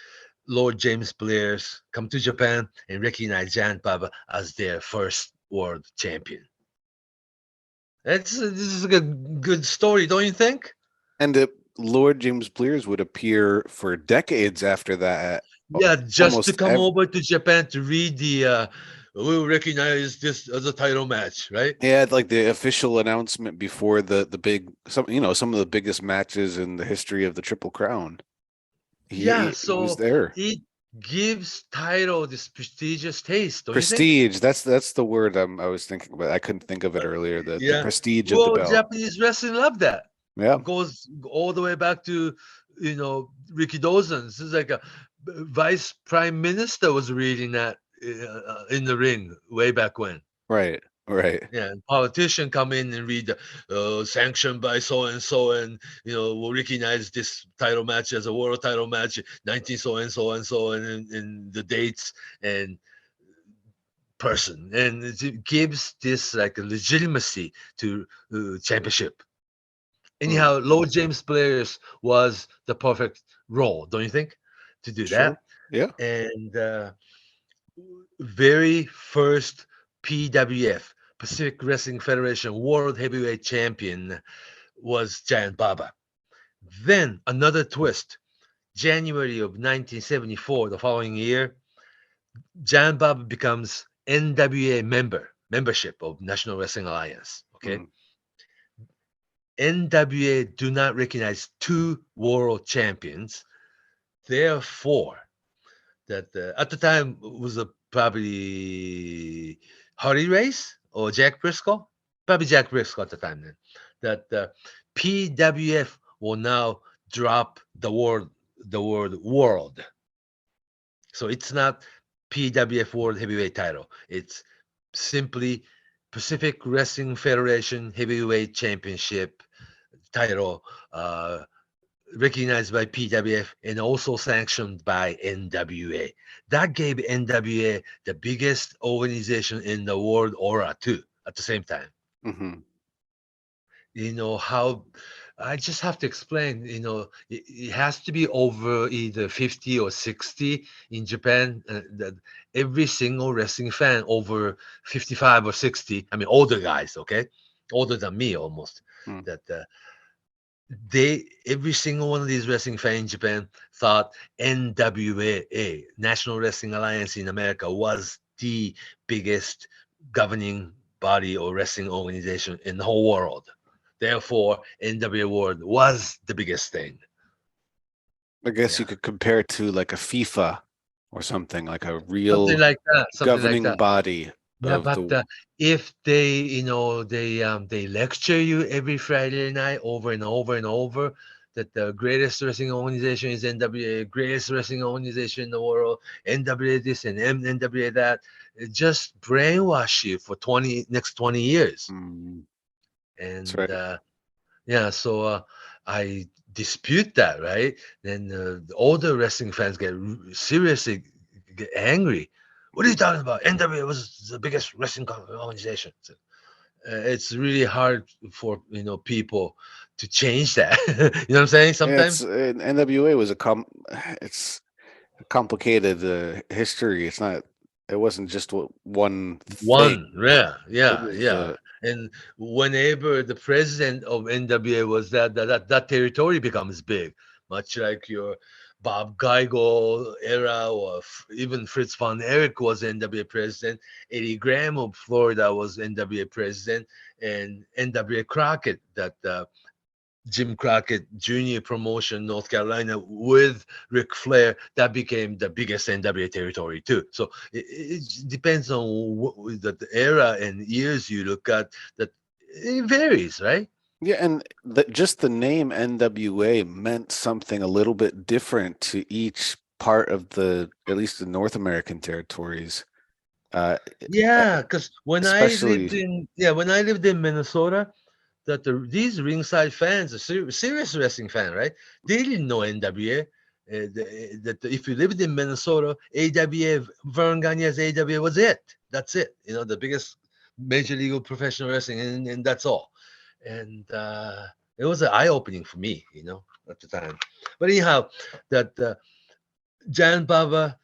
Lord James Blair's, come to Japan and recognize Giant Baba as their first world champion. This is a good story, don't you think? And Lord James Blair's would appear for decades after that. Yeah, just to come over to Japan to read the we'll recognize this as a title match, right? Yeah, like the official announcement before the big some of the biggest matches in the history of the Triple Crown. He was there. It gives title this prestigious taste. Prestige. That's the word I was thinking about. I couldn't think of it earlier. The prestige of the belt. Japanese wrestling love that. Yeah, it goes all the way back to Ricky Dawson. This is like a vice prime minister was reading that in the ring way back when. Right. Yeah, and politician come in and read sanctioned by so and so, and we'll recognize this title match as a world title match, 19 so and so and so, and the dates and person, and it gives this like a legitimacy to championship. Anyhow, Lord James Blair's was the perfect role, don't you think, to do that? Yeah. And very first PWF, Pacific Wrestling Federation World Heavyweight Champion was Giant Baba. Then another twist, January of 1974, the following year, Giant Baba becomes NWA membership of National Wrestling Alliance. Okay. NWA do not recognize 2 world champions. Therefore, that at the time was probably Harley Race or Jack Briscoe, probably Jack Briscoe at the time. Then that PWF will now drop the word world. So it's not PWF World Heavyweight title. It's simply Pacific Wrestling Federation Heavyweight Championship title, recognized by PWF and also sanctioned by NWA. That gave NWA the biggest organization in the world aura too at the same time. How I just have to explain, it has to be over either 50 or 60 in Japan. That every single wrestling fan over 55 or 60, I mean, older guys, okay? Older than me almost, that every single one of these wrestling fans in Japan thought NWA, National Wrestling Alliance in America, was the biggest governing body or wrestling organization in the whole world. Therefore, NWA World was the biggest thing. I guess you could compare it to like a FIFA or something, like a real something like that, governing body. Yeah, but if they, they lecture you every Friday night over and over and over that the greatest wrestling organization is NWA, greatest wrestling organization in the world, NWA this and NWA that, it just brainwash you for next 20 years. And that's right. So I dispute that, right? Then all the wrestling fans get seriously angry. What are you talking about? NWA was the biggest wrestling organization. So, it's really hard for people to change that. You know what I'm saying? Sometimes NWA was it's a complicated history. It wasn't just one thing. Yeah. And whenever the president of NWA was that territory becomes big, much like your Bob Geigel era, or even Fritz von Erich was NWA president. Eddie Graham of Florida was NWA president, and NWA Crockett, that Jim Crockett Jr. promotion, North Carolina, with Ric Flair, that became the biggest NWA territory too. So it depends on the era and years you look at. That it varies, right? Yeah, and just the name NWA meant something a little bit different to each part of at least the North American territories. Yeah, because when I lived in Minnesota, these ringside fans, serious wrestling fan, right? They didn't know NWA. That if you lived in Minnesota, AWA, Vern Gagne's AWA was it. That's it. The biggest major league professional wrestling, and that's all. And it was an eye-opening for me, at the time. But anyhow, that Giant Baba,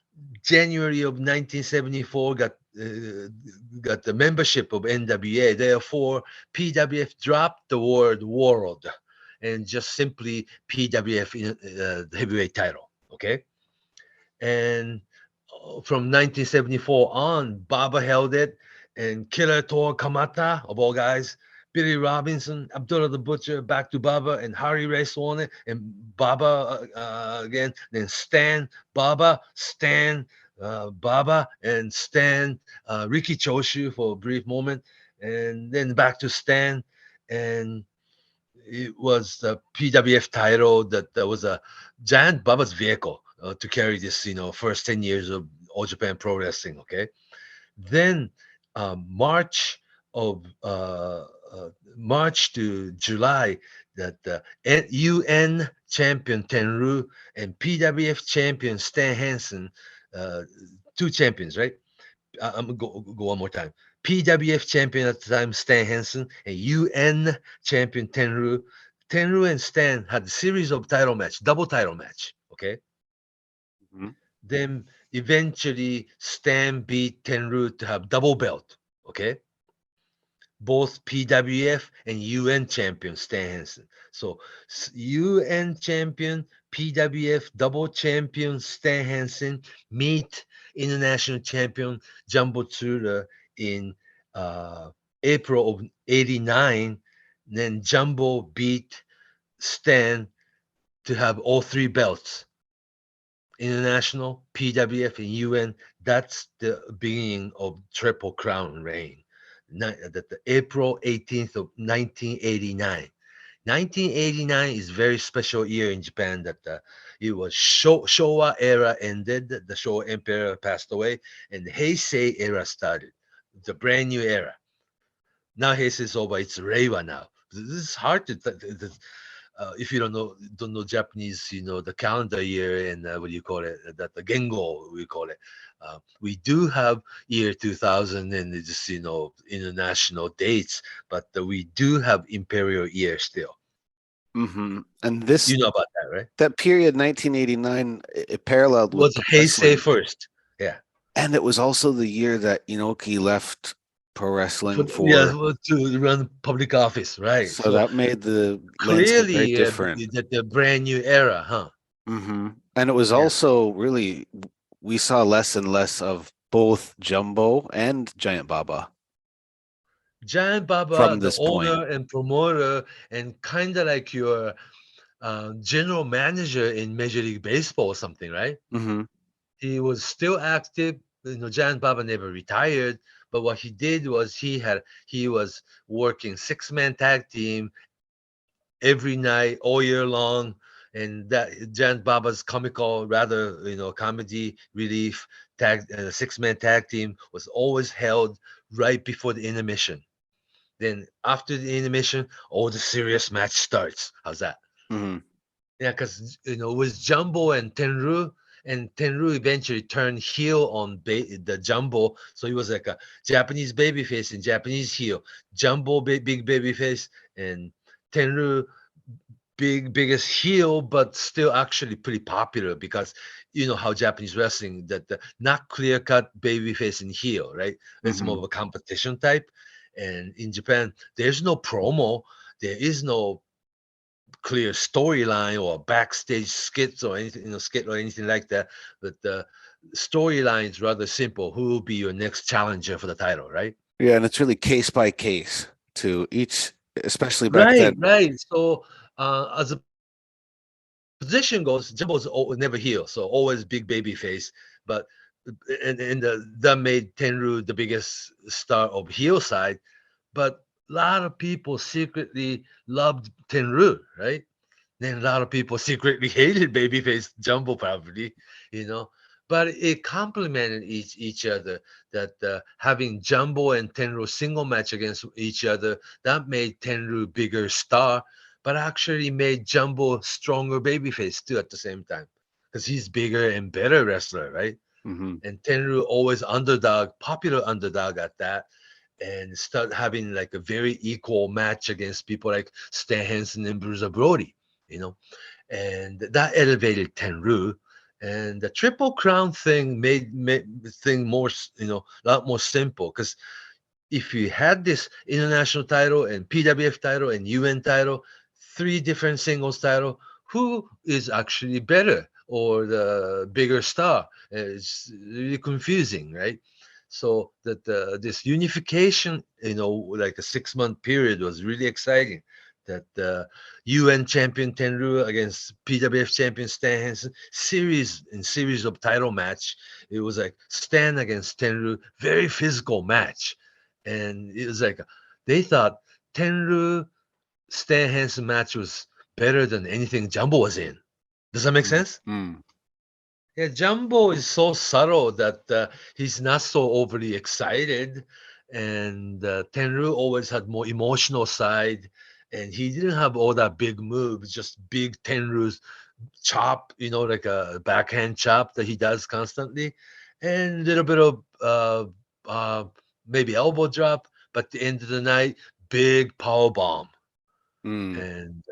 January of 1974, got the membership of NWA. Therefore, PWF dropped the word world and just simply PWF the heavyweight title. Okay, and from 1974 on, Baba held it, and Killer Tor Kamata, of all guys, Billy Robinson, Abdullah the Butcher, back to Baba, and Harry Race won it, and Baba again, then Stan, Baba, Stan, Baba, and Stan, Ricky Choshu for a brief moment, and then back to Stan, and it was the PWF title that was a Giant Baba's vehicle to carry this, first 10 years of All Japan Pro Wrestling. Okay, then March to July, that the UN champion Tenryu and PWF champion Stan Hansen, two champions, right? I'm gonna go one more time. PWF champion at the time Stan Hansen, and UN champion Tenryu. Tenryu and Stan had a series of double title match. Okay. Mm-hmm. Then eventually Stan beat Tenryu to have double belt. Okay. Both PWF and UN champion Stan Hansen. So UN champion, PWF double champion Stan Hansen meet international champion Jumbo Tsuruta in April of '89. Then Jumbo beat Stan to have all three belts. International, PWF, and UN. That's the beginning of Triple Crown reign. The April 18th of 1989. 1989 is a very special year in Japan. That it was Showa era ended. The Showa Emperor passed away, and the Heisei era started. It's a brand new era. Now Heisei is over. It's Reiwa now. This is hard to. If you don't know Japanese, the calendar year and what do you call it? That the Gengo we call it. We do have year 2000 and just international dates, but we do have imperial year still. Mm-hmm. And this, you know about that, right? That period, 1989, it paralleled was Heisei first, yeah. And it was also the year that Inoki left pro wrestling to run public office, right? So that made the clearly very different. The brand new era, huh? Mm-hmm. And it was also really, we saw less and less of both Jumbo and Giant Baba. Giant Baba, the owner and promoter, and kind of like your general manager in Major League Baseball or something, right? Mm-hmm. He was still active. Giant Baba never retired. But what he did was he was working 6-man tag team every night, all year long. And that Giant Baba's comical, comedy relief 6-man tag team was always held right before the intermission. Then after the intermission, all the serious match starts. How's that? Mm-hmm. Yeah, because it was Jumbo and Tenryu. And Tenryu eventually turned heel on the Jumbo. So he was like a Japanese babyface and Japanese heel. Jumbo, big babyface, and Tenryu, biggest heel, but still actually pretty popular because you know how Japanese wrestling, that not clear-cut babyface and heel, right? It's more of a competition type. And in Japan, there's no promo. There is no clear storyline or backstage skits or anything like that. But the storyline is rather simple. Who will be your next challenger for the title, right? Yeah, and it's really case by case to each, especially back then. Right. So as a position goes, Jumbo's never heel, so always big baby face. But that made Tenryu the biggest star of heel side. But a lot of people secretly loved Tenryu, right? Then a lot of people secretly hated babyface Jumbo, probably, But it complemented each other. That having Jumbo and Tenryu single match against each other, that made Tenryu bigger star, but actually made Jumbo stronger babyface too at the same time, because he's bigger and better wrestler, right? Mm-hmm. And Tenryu always popular underdog at that, and start having like a very equal match against people like Stan Hansen and Bruiser Brody, and that elevated Tenryu. And the Triple Crown thing made the thing more, a lot more simple, because if you had this international title and PWF title and UN title, 3 different singles title, who is actually better or the bigger star? It's really confusing, right? So that this unification, like a 6-month period, was really exciting. That UN champion Tenryu against PWF champion Stan Hansen series of title match. It was like Stan against Tenryu, very physical match, and it was like they thought Tenryu Stan Hansen match was better than anything Jumbo was in. Does that make sense? Mm. Yeah, Jumbo is so subtle that he's not so overly excited, and Tenryu always had more emotional side, and he didn't have all that big moves, just big Tenryu's chop, like a backhand chop that he does constantly, and a little bit of maybe elbow drop, but at the end of the night, big power bomb. And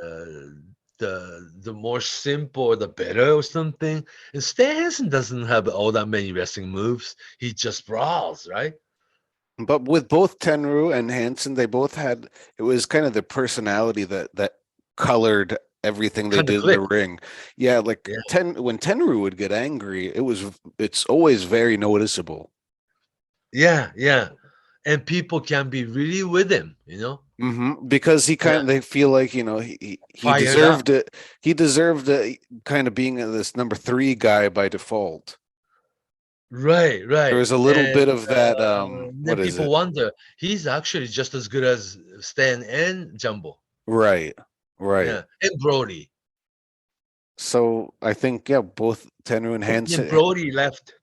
the more simple, the better or something. And Stan Hansen doesn't have all that many wrestling moves. He just brawls, right? But with both Tenryu and Hansen, they both had, it was kind of the personality that colored everything they Kinda did in the ring. Yeah, like when Tenryu would get angry, it's always very noticeable. Yeah. And people can be really with him, Because he they feel like, he deserved it. He deserved kind of being this number 3 guy by default. Right. There was a little bit of that. Then people wonder, he's actually just as good as Stan and Jumbo. Right. Yeah, and Brody. So I think, both Tenryu and Hansen. And Brody left.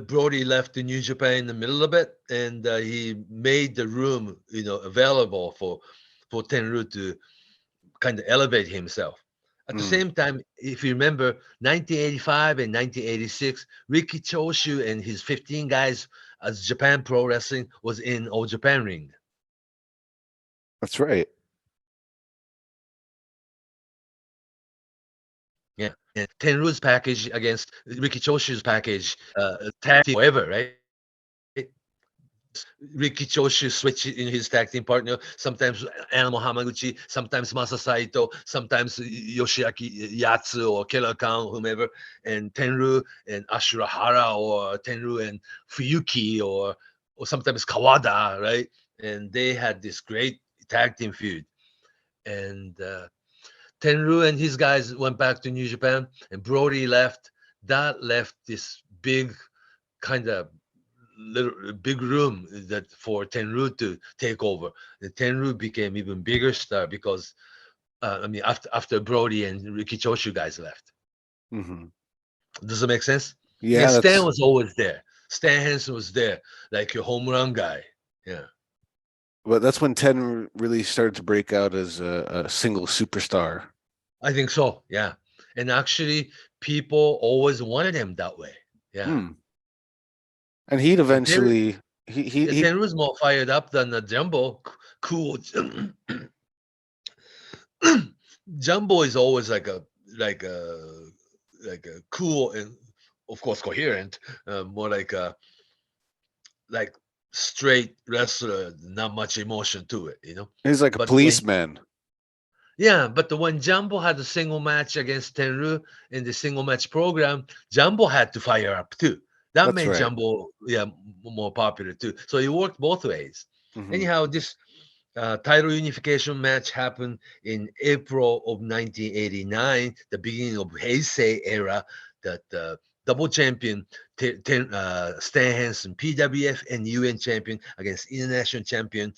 Brody left to New Japan in the middle of it, and he made the room, available for Tenryu to kind of elevate himself. At the same time, if you remember, 1985 and 1986, Riki Choshu and his 15 guys as Japan Pro Wrestling was in All Japan Ring. That's right. Yeah, and Tenryu's package against Riki Choshu's package, tag team forever, right? Riki Choshu switch in his tag team partner. Sometimes Animal Hamaguchi, sometimes Masa Saito, sometimes Yoshiaki Yatsu or Killer Khan, whomever, and Tenryu and Ashura Hara, or Tenryu and Fuyuki, or sometimes Kawada, right? And they had this great tag team feud. And Tenryu and his guys went back to New Japan, and Brody left. That left this big kind of big room that for Tenryu to take over. The Tenryu became even bigger star because after Brody and Riki Choshu guys left. Does it make sense? Yeah, Stan was always there. Stan Hansen was there, like your home run guy. Yeah. But that's when Tenryu really started to break out as a single superstar. I think so. Yeah. And actually, people always wanted him that way. Yeah. And he'd eventually Tenryu was more fired up than the Jumbo. Cool. Jumbo is always like a cool and of course coherent, more like a straight wrestler, not much emotion to it, He's like a policeman. But when Jumbo had a single match against Tenryu in the single match program, Jumbo had to fire up too. That made Jumbo more popular too. So it worked both ways. Anyhow, this title unification match happened in April of 1989, the beginning of Heisei era, that double champion Stan Hansen, PWF and UN champion against international champion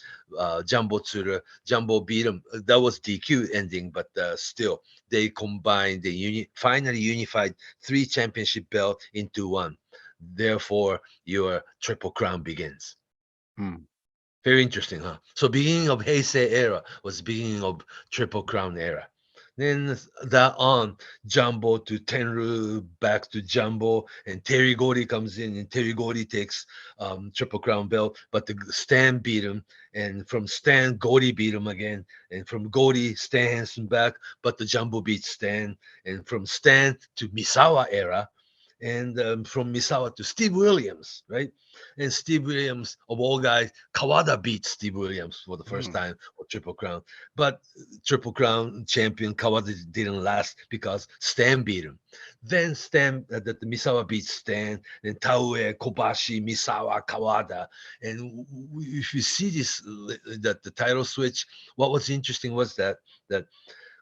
Jumbo Tsuruta. Jumbo beat him. That was DQ ending, but still they combined, they finally unified 3 championship belts into one. Therefore, your Triple Crown begins. Very interesting, huh? So beginning of Heisei era was beginning of Triple Crown era. Then that on, Jumbo to Tenryu, back to Jumbo, and Terry Gordy comes in, and Terry Gordy takes Triple Crown belt, but the Stan beat him, and from Stan, Gordy beat him again, and from Gordy, Stan Hansen back, but the Jumbo beats Stan, and from Stan to Misawa era, and from Misawa to Steve Williams, right? And Steve Williams, of all guys, Kawada beat Steve Williams for the first time for Triple Crown. But Triple Crown champion Kawada didn't last because Stan beat him. Then Stan, the Misawa beat Stan, and Taue, Kobashi, Misawa, Kawada. And if you see this, that the title switch, what was interesting was that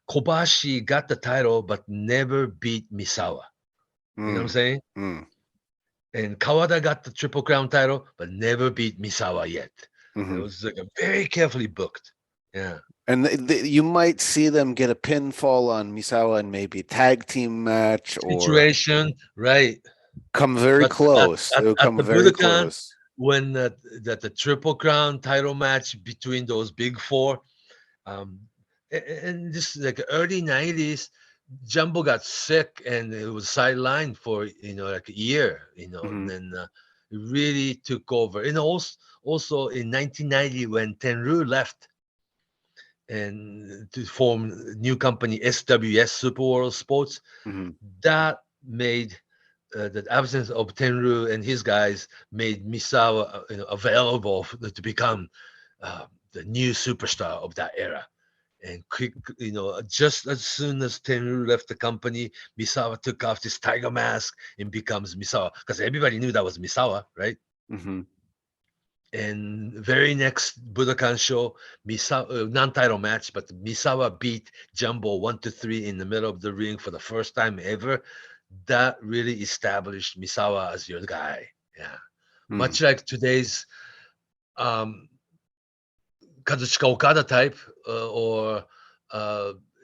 Kobashi got the title but never beat Misawa. You know what I'm saying? And Kawada got the Triple Crown title, but never beat Misawa yet. It was like a very carefully booked. Yeah. And you might see them get a pinfall on Misawa in maybe a tag team match situation, right? Come very close. It would come very close. When the Triple Crown title match between those big four, and this like early 90s, Jumbo got sick and it was sidelined for like a year, and then it really took over. And also in 1990 when Tenryu left and to form a new company SWS Super World Sports, that made the absence of Tenryu and his guys made Misawa available to become the new superstar of that era. And quick, just as soon as Tenryu left the company, Misawa took off this tiger mask and becomes Misawa, because everybody knew that was Misawa, right? And very next Budokan show, Misawa non-title match, but Misawa beat Jumbo 1-3 in the middle of the ring for the first time ever. That really established Misawa as your guy. Yeah, much like today's Kazuchika Okada type, or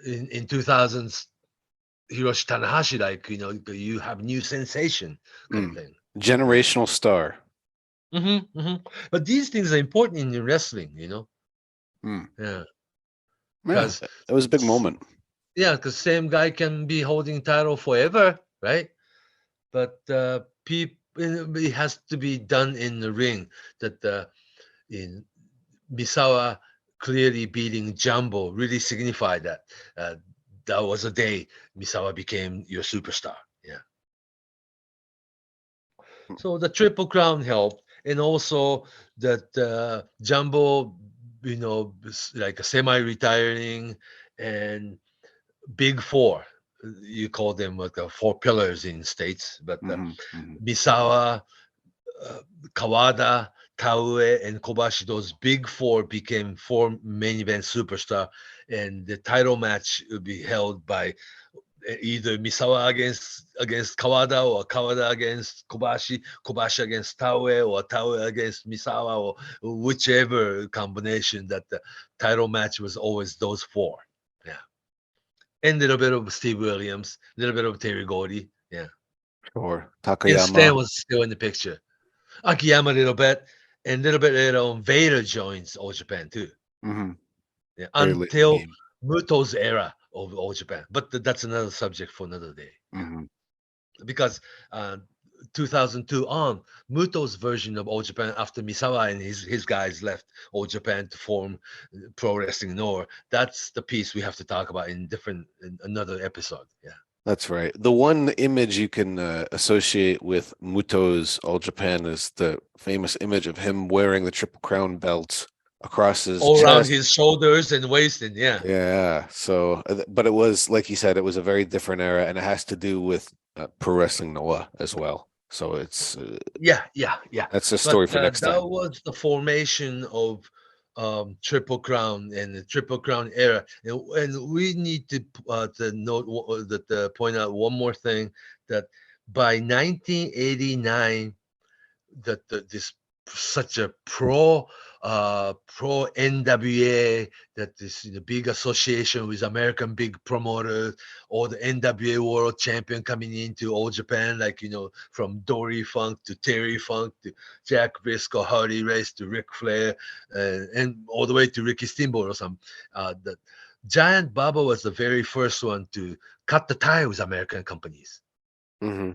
in 2000s Hiroshi Tanahashi, like you have new sensation kind of thing. Generational star. But these things are important in wrestling, Yeah. Because it was a big moment. Yeah, because same guy can be holding title forever, right? But it has to be done in the ring. That in Misawa clearly beating Jumbo really signified that that was a day Misawa became your superstar. Yeah. So the Triple Crown helped, and also that Jumbo, like a semi-retiring, and Big Four, you call them like the 4 pillars in States, but Misawa, Kawada, Taue, and Kobashi, those big 4 became 4 main event superstar, and the title match would be held by either Misawa against Kawada, or Kawada against Kobashi, Kobashi against Taue, or Taue against Misawa, or whichever combination. That the title match was always those 4. Yeah. And a little bit of Steve Williams, a little bit of Terry Gordy. Yeah. Sure. Takayama. And Stan was still in the picture. Akiyama a little bit, and a little bit later on, Vader joins All Japan too. Yeah, until Muto's era of All Japan. But that's another subject for another day. Because 2002 on, Muto's version of All Japan, after Misawa and his guys left All Japan to form Pro Wrestling Noah, that's the piece we have to talk about in another episode. Yeah. That's right. The one image you can associate with Muto's All Japan is the famous image of him wearing the Triple Crown belt across his all chest. Around his shoulders and waist, and yeah. So, but it was, like you said, it was a very different era, and it has to do with Pro Wrestling Noah as well. So it's yeah. That's a story for next time. That was the formation of Triple Crown and the Triple Crown era, and we need to note that point out one more thing, that by 1989, that this such a pro NWA, that this the big association with American big promoters, or the NWA World Champion coming into All Japan, like from Dory Funk to Terry Funk to Jack Briscoe, Hardy Race to Ric Flair, and all the way to Ricky Steamboat or some. The Giant Baba was the very first one to cut the tie with American companies. Mm-hmm.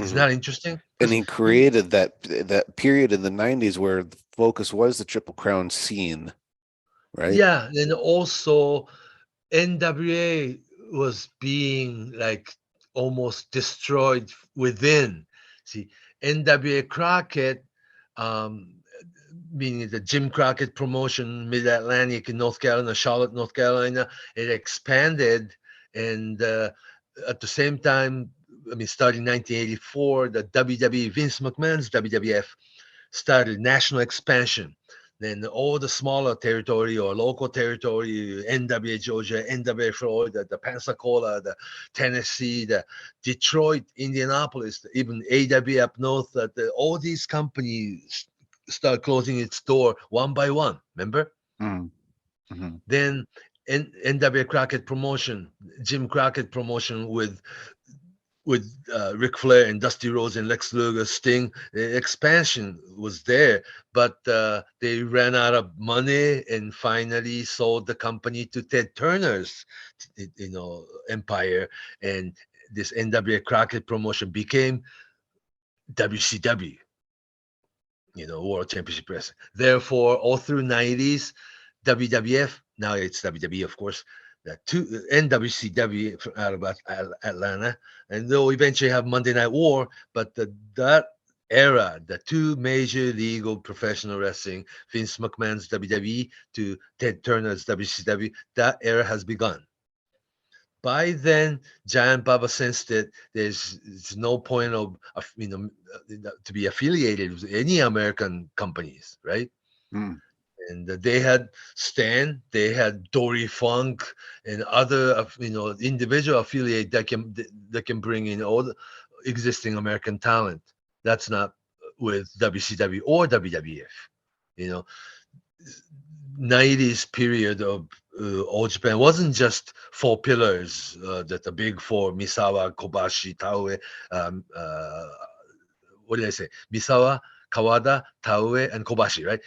Isn't that interesting? And he created that period in the 90s where the focus was the Triple Crown scene, right? Yeah, and also NWA was being like almost destroyed within. See, NWA Crockett, meaning the Jim Crockett promotion, Mid-Atlantic in North Carolina, Charlotte, North Carolina, it expanded, and at the same time, starting 1984, the WWE, Vince McMahon's WWF, started national expansion. Then all the smaller territory or local territory, NWA Georgia, NWA Florida, the Pensacola, the Tennessee, the Detroit, Indianapolis, even AW up north, all these companies start closing its door one by one, remember? Mm-hmm. Then NWA Crockett promotion, Jim Crockett promotion with Ric Flair and Dusty Rhodes and Lex Luger, Sting, the expansion was there, but they ran out of money and finally sold the company to Ted Turner's, empire, and this NWA Crockett promotion became WCW, World Championship Wrestling. Therefore, all through 90s, WWF, now it's WWE, of course, and WCW out of Atlanta, and they'll eventually have Monday Night War. But that era, the two major legal professional wrestling, Vince McMahon's WWE to Ted Turner's WCW, that era has begun. By then, Giant Baba sensed that there's no point of to be affiliated with any American companies, right? Mm. And they had Stan, they had Dory Funk, and other individual affiliate that can bring in all the existing American talent. That's not with WCW or WWF. 90s period of All Japan wasn't just four pillars, that the big four: Misawa, Kobashi, Taue. What did I say? Misawa, Kawada, Taue, and Kobashi, right?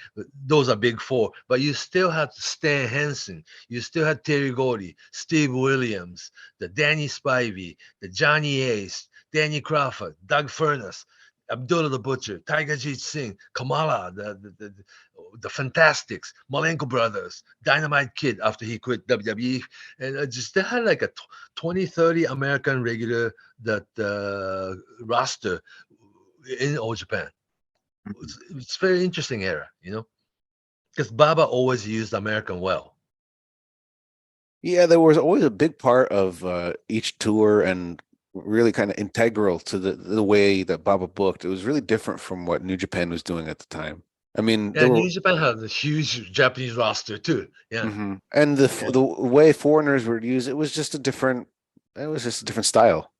Those are big four. But you still had Stan Hansen. You still had Terry Gordy, Steve Williams, the Danny Spivey, the Johnny Ace, Danny Crawford, Doug Furness, Abdullah the Butcher, Tiger Jeet Singh, Kamala, the Fantastics, Malenko Brothers, Dynamite Kid after he quit WWE. And just they had like a 20, 30 American regular roster in All Japan. It's very interesting era, because Baba always used American well. Yeah, there was always a big part of each tour, and really kind of integral to the way that Baba booked. It was really different from what New Japan was doing at the time. I mean, New Japan had a huge Japanese roster too. Yeah, mm-hmm. And the way foreigners were used, it was just a different style.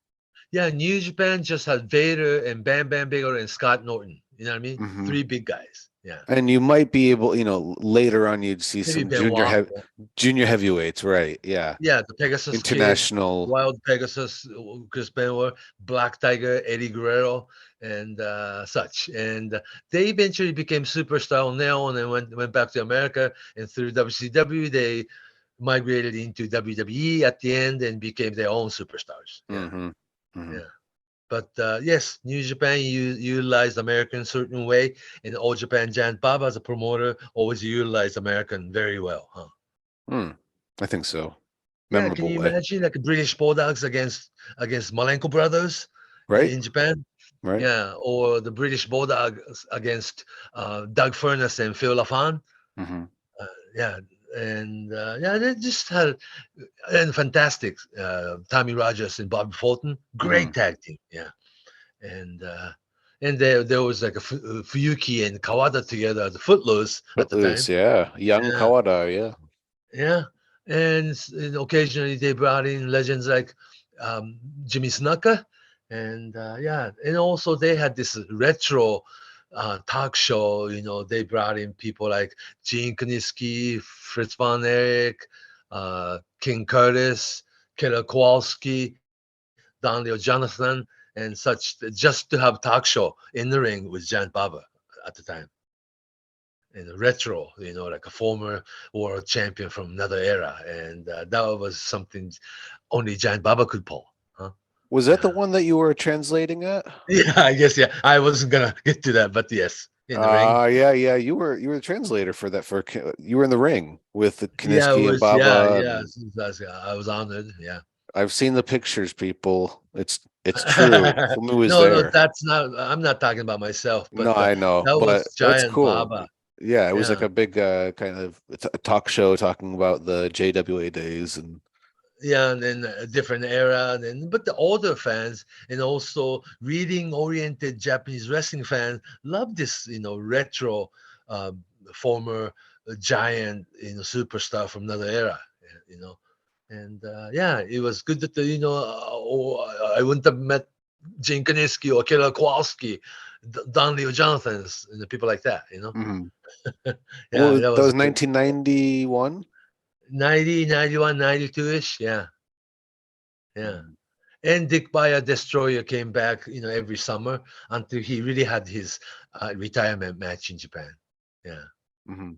Yeah, New Japan just had Vader and Bam Bam Bigelow and Scott Norton. You know what I mean? Mm-hmm. Three big guys. Yeah. And you might be able, later on you'd see Maybe some junior heavyweights, right? Yeah. Yeah, the Pegasus International Kid, Wild Pegasus, Chris Benoit, Black Tiger, Eddie Guerrero, and such. And they eventually became superstar on their own and went back to America. And through WCW, they migrated into WWE at the end and became their own superstars. Yeah. Mm-hmm. Mm-hmm. Yeah. But yes, New Japan utilized American certain way, and All Japan Giant Baba as a promoter always utilized American very well, huh? I think so. Yeah, can you imagine like British Bulldogs against Malenko Brothers, right, in Japan? Right. Yeah, or the British Bulldogs against Doug Furness and Phil LaFon. Mm-hmm. Yeah. And they just had fantastic Tommy Rogers and Bobby Fulton, great tag team. Yeah, and And there was like a Fuyuki and Kawada together as Footloose at the time. Yeah. Young Yeah. Kawada, yeah. Yeah. And occasionally they brought in legends like Jimmy Snuka. And and also they had this retro talk show. They brought in people like Gene Kiniski, Fritz von Erich, King Curtis, Killer Kowalski, Don Leo Jonathan, and such, just to have talk show in the ring with Giant Baba at the time. And retro, like a former world champion from another era. And that was something only Giant Baba could pull. Huh? Was that the one that you were translating at? Yeah, I guess, yeah. I wasn't going to get to that, but yes. In the ring. Yeah. You were the translator for that. You were in the ring with the Kiniski and Baba. I was honored. Yeah. I've seen the pictures, people. It's true. Fumi was there. No, that's not. I'm not talking about myself. But no, I know. That was Giant cool. Baba. Yeah, it was like a big kind of talk show talking about the JWA days and. Yeah, and then a different era, but the older fans and also reading-oriented Japanese wrestling fans love this, retro, former giant, superstar from another era, and it was good that I wouldn't have met Gene Kiniski or Killer Kowalski, Don Leo Jonathans, and people like that, Mm-hmm. That was 1991. 90, 91, 92-ish, yeah. And Dick Baya Destroyer came back, every summer until he really had his retirement match in Japan. Yeah. Mm-hmm.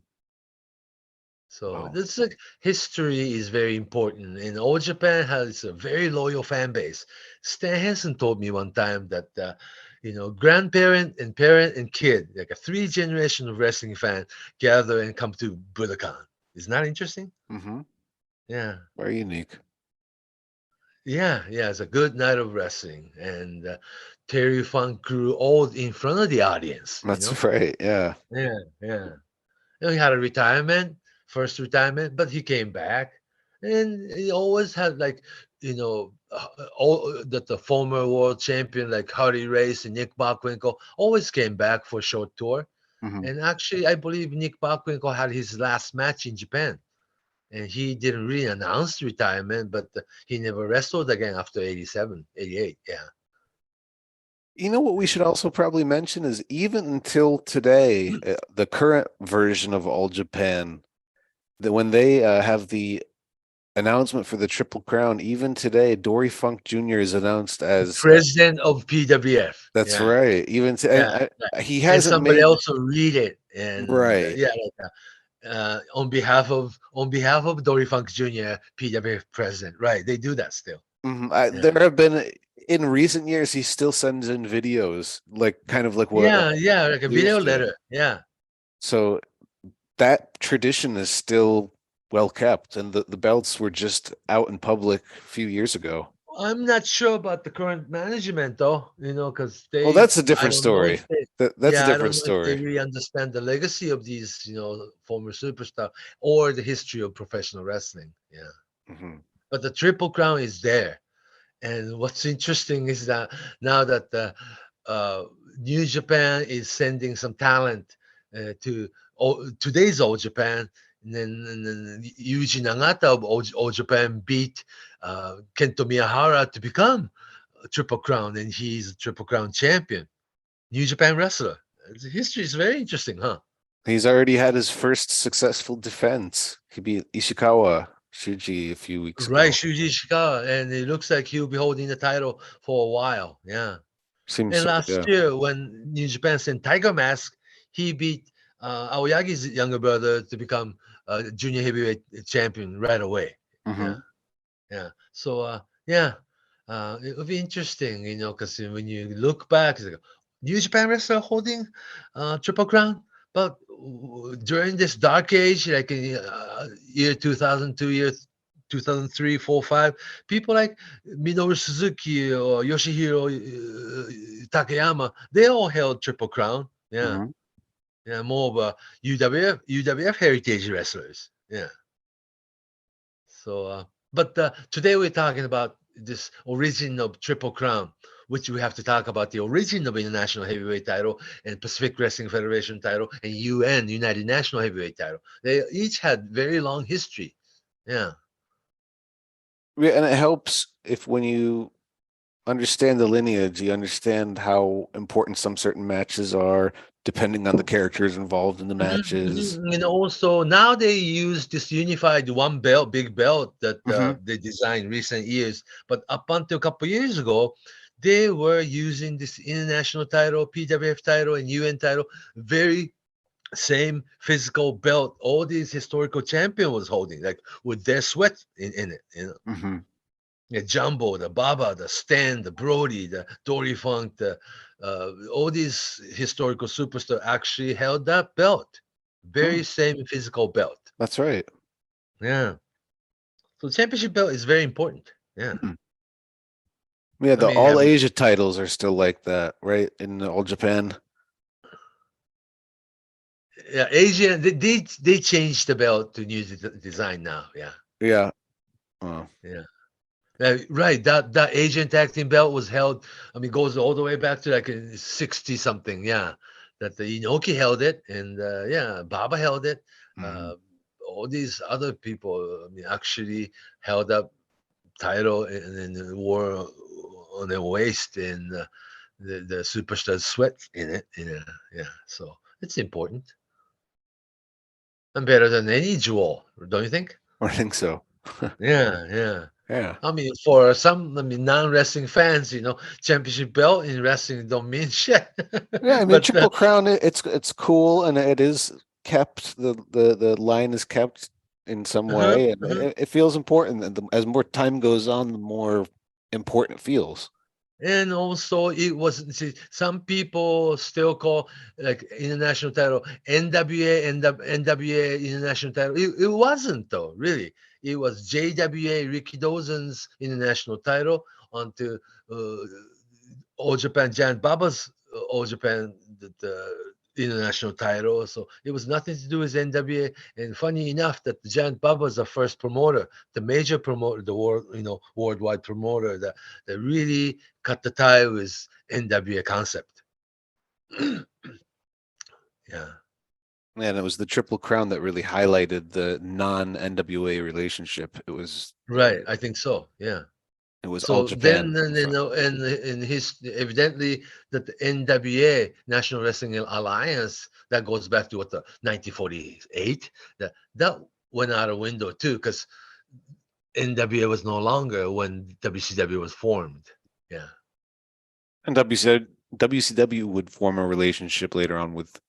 So this history is very important, and All Japan has a very loyal fan base. Stan Hansen told me one time that grandparent and parent and kid, like a 3-generation of wrestling fan, gather and come to Budokan. Isn't that interesting? Mm-hmm. Yeah. Very unique. Yeah. It's a good night of wrestling, and Terry Funk grew old in front of the audience. That's right. Yeah. Yeah. He had a first retirement, but he came back, and he always had that the former world champion like Hardy Race and Nick Bockwinkel always came back for a short tour. Mm-hmm. And actually, I believe Nick Bockwinkel had his last match in Japan. And he didn't really announce retirement, but he never wrestled again after 87, 88. Yeah. What we should also probably mention is even until today, the current version of All Japan, that when they have the announcement for the Triple Crown, even today, Dory Funk Jr. is announced as president of PWF. That's right. Even he hasn't. And somebody else will read it, and right. On behalf of Dory Funk Jr., PWF president. Right, they do that still. Mm-hmm. There have been in recent years. He still sends in videos, like what. Yeah, like a video letter. Yeah. So that tradition is still well kept, and the belts were just out in public a few years ago. I'm not sure about the current management, though. Because they. Well, that's a different story. That's a different story. If they really understand the legacy of these, former superstars or the history of professional wrestling. Yeah. Mm-hmm. But the Triple Crown is there, and what's interesting is that now that New Japan is sending some talent to today's All Japan. And then Yuji Nagata of All Japan beat Kento Miyahara to become a Triple Crown, and he's a Triple Crown champion, New Japan wrestler. The history is very interesting, huh? He's already had his first successful defense. He beat Ishikawa Shuji a few weeks ago. Right, Shuji Ishikawa, and it looks like he'll be holding the title for a while. Yeah. Last year, when New Japan sent Tiger Mask, he beat Aoyagi's younger brother to become junior heavyweight champion right away. Mm-hmm. Yeah. So it would be interesting, because when you look back, it's like New Japan wrestler holding Triple Crown, but during this dark age, like in year 2002, 2003, 4, 5, people like Minoru Suzuki or Yoshihiro Takayama, they all held Triple Crown. Yeah. Mm-hmm. Yeah, more of a UWF heritage wrestlers. Yeah. So, but today we're talking about this origin of Triple Crown. which we have to talk about the origin of International Heavyweight title and Pacific Wrestling Federation title and UN, United National Heavyweight title. They each had very long history. Yeah. Yeah, and it helps if when you understand the lineage, you understand how important some certain matches are, depending on the characters involved in the matches. And also now they use this unified one belt, big belt that they designed recent years. But up until a couple years ago, they were using this international title, PWF title, and UN title, very same physical belt. All these historical champion was holding, like with their sweat in it. You know, the Jumbo, the Baba, the Stan, the Brody, the Dory Funk, the all these historical superstars actually held that belt, very same physical belt. That's right. Yeah. So the championship belt is very important. Yeah. Yeah, the All Asia titles are still like that, right? In All Japan. Yeah, Asia. They changed the belt to new design now. Yeah. Yeah. Oh. Yeah. Right. That Asian tag team belt was held. I mean, goes all the way back to like 60 something. Yeah. That the Inoki held it, and Baba held it. All these other people, I mean, actually held up title and then wore on their waist, and the superstars sweat in it. Yeah. So it's important. And better than any jewel, don't you think? I think so. Yeah. Yeah. I mean, for some, non-wrestling fans, championship belt in wrestling don't mean shit. Yeah, I mean, but, Triple Crown, it's cool, and it is kept. The line is kept in some way, and it feels important. And as more time goes on, the more important it feels. And also, it was, some people still call like international title NWA and the NWA international title. It wasn't though, really. It was JWA Ricky Dawson's international title onto All Japan Giant Baba's All Japan the international title. So it was nothing to do with NWA. And funny enough, that the Giant Baba was the first promoter, the major promoter, the worldwide promoter that really cut the tie with NWA concept. Yeah. And it was the Triple Crown that really highlighted the non-NWA relationship. It was right. I think so. Yeah. It was All Japan. Then, and in his evidently that the NWA National Wrestling Alliance, that goes back to 1948. That went out of window too, because NWA was no longer when WCW was formed. Yeah. And WCW would form a relationship later on with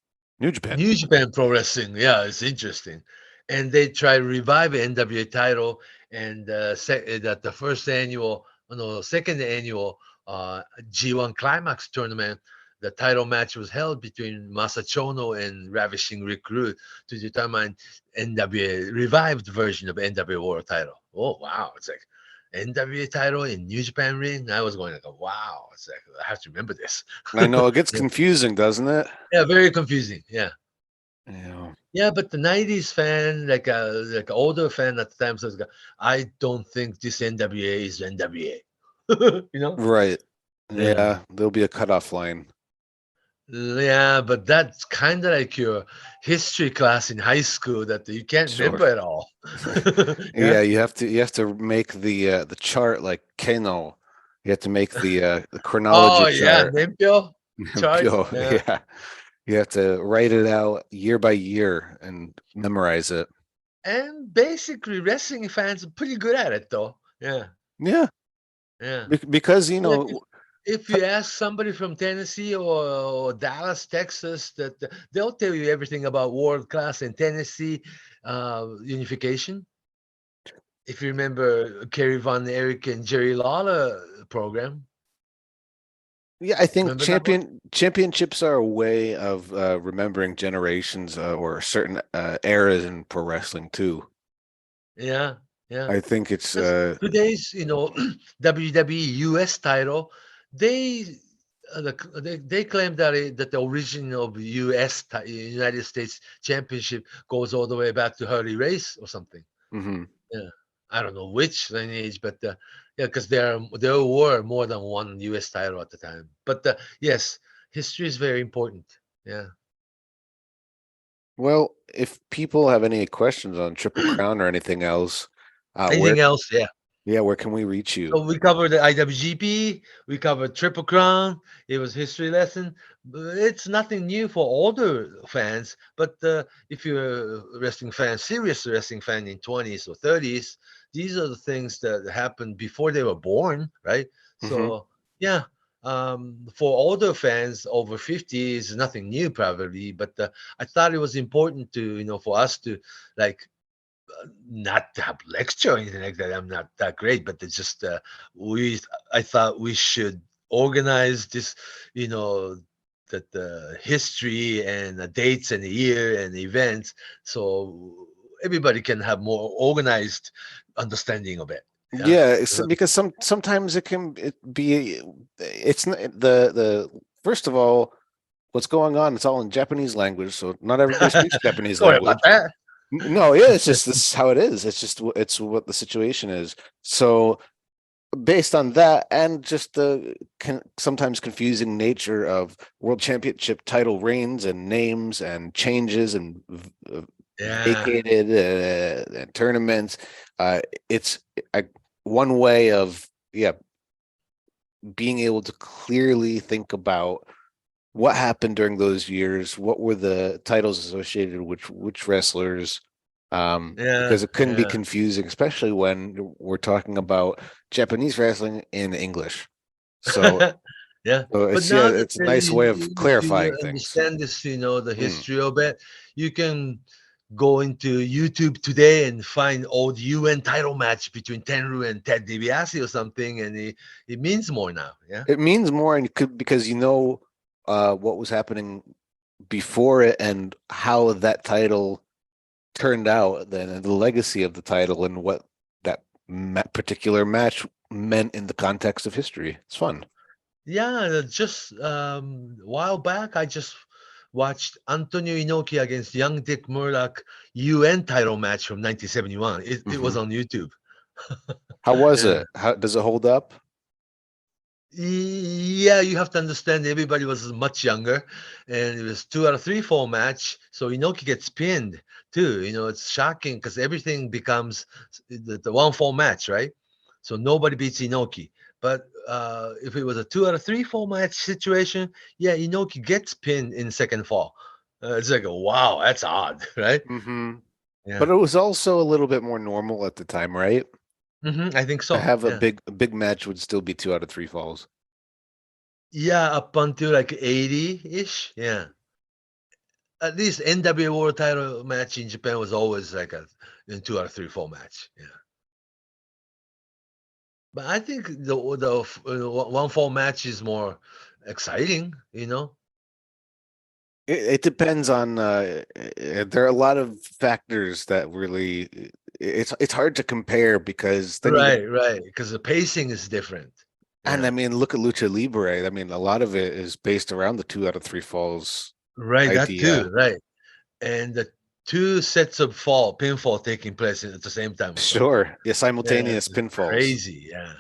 New Japan. New Japan Pro Wrestling, yeah, it's interesting. And they try to revive the NWA title, and that the second annual G1 Climax tournament, the title match was held between Masachono and Ravishing Rick Rude to determine NWA revived version of NWA World title. Oh wow, it's like NWA title in New Japan ring. I was going like, wow, it's like I have to remember this. I know it gets confusing, doesn't it? Yeah, very confusing. Yeah. Yeah. Yeah, but the 90s fan, like an older fan at the time, says, I don't think this NWA is NWA. Right. Yeah, there'll be a cutoff line. Yeah, but that's kind of like your history class in high school that you can't remember at all. Yeah, you have to make the chart like Keno. You have to make the chronology chart. Nempyo chart. Yeah. You have to write it out year by year and memorize it. And basically, wrestling fans are pretty good at it, though. Yeah. Yeah. Yeah. Because, if you ask somebody from Tennessee or Dallas, Texas, that they'll tell you everything about world class and Tennessee unification. If you remember Kerry Von Erich and Jerry Lawler program. Yeah, I think championships are a way of remembering generations or certain eras in pro wrestling too. Yeah. I think it's today's WWE US title. They claim that the origin of United States Championship goes all the way back to Harley Race or something. Mm-hmm. Yeah. I don't know which lineage, but yeah, because there were more than one U.S. title at the time. But yes, history is very important. Yeah. Well, if people have any questions on Triple Crown or anything else, Anything else? Yeah. Yeah, where can we reach you? So we covered the IWGP, we covered Triple Crown. It was history lesson. It's nothing new for older fans, but if you're a wrestling fan, serious wrestling fan in 20s or 30s, these are the things that happened before they were born, right? So yeah, for older fans over 50 is nothing new probably, but I thought it was important to for us to like not to have lecture or anything like that. I'm not that great, but it's just I thought we should organize this, that the history and the dates and the year and the events, so everybody can have more organized understanding of it. Yeah, because sometimes it's the first of all, what's going on? It's all in Japanese language, so not everybody speaks Japanese Sorry language. about that. No, yeah, it's just this is how it is. It's what the situation is. So based on that, and just the sometimes confusing nature of World Championship title reigns and names and changes and vacated and tournaments, it's one way of being able to clearly think about what happened during those years, what were the titles associated with which wrestlers, because it couldn't be confusing, especially when we're talking about Japanese wrestling in English. So so it's a nice way of clarifying things. Understand this, the history of it. You can go into YouTube today and find old UN title match between Tenryu and Ted DiBiase or something, and it means more now. Yeah, it means more, and because what was happening before it and how that title turned out, then the legacy of the title and what that particular match meant in the context of history. It's fun. Yeah, just a while back, I just watched Antonio Inoki against Young Dick Murdoch UN title match from 1971. It was on YouTube. How was it? How does it hold up? Yeah, you have to understand everybody was much younger, and it was 2 out of 3 fall match. So Inoki gets pinned too. It's shocking because everything becomes the 1 fall match, right? So nobody beats Inoki. But if it was a 2 out of 3 fall match situation, yeah, Inoki gets pinned in second fall. It's like, wow, that's odd, right? Yeah. But it was also a little bit more normal at the time, right? I think so. To have a big match would still be 2 out of 3 falls. Yeah, up until like 80-ish. Yeah. At least NWA World title match in Japan was always like a 2 out of 3 fall match. Yeah. But I think the 1 fall match is more exciting, It depends on there are a lot of factors that really it's hard to compare because right, because the pacing is different. And I mean, look at Lucha Libre. I mean, a lot of it is based around the 2 out of 3 falls. Right, idea. That too, right. And the 2 sets of pinfall taking place at the same time. Sure. Yeah, simultaneous pinfalls. Crazy, yeah.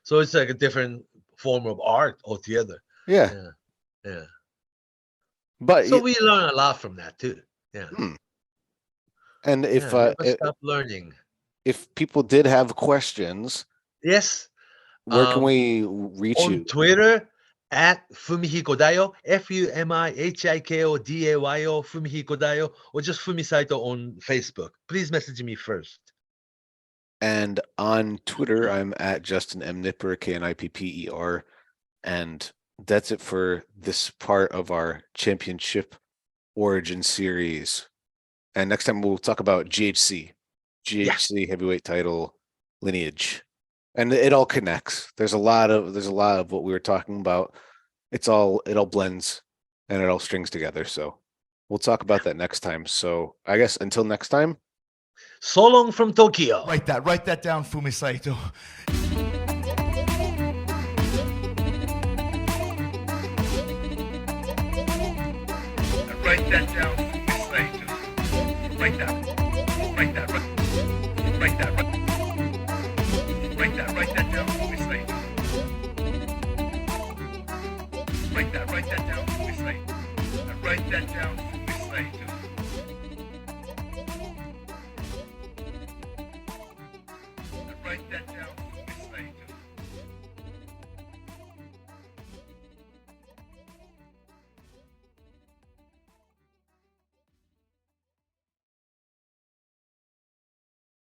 So it's like a different form of art altogether. Yeah. But so we learn a lot from that too. Yeah. And if stop learning. If people did have questions, yes. Where can we reach you? On Twitter at Fumihiko Fumihiko Fumihiko, or just Fumi Saito on Facebook. Please message me first. And on Twitter, I'm at Justin M. Knipper, Knipper. And that's it for this part of our championship origin series. And next time we'll talk about GHC heavyweight title lineage. And it all connects. There's a lot of what we were talking about. It all blends and it all strings together. So we'll talk about that next time. So I guess until next time. So long from Tokyo. Write that down, Fumi Saito. Write that down, Fumi Saito. Write that. Write that down, Fumi Saito.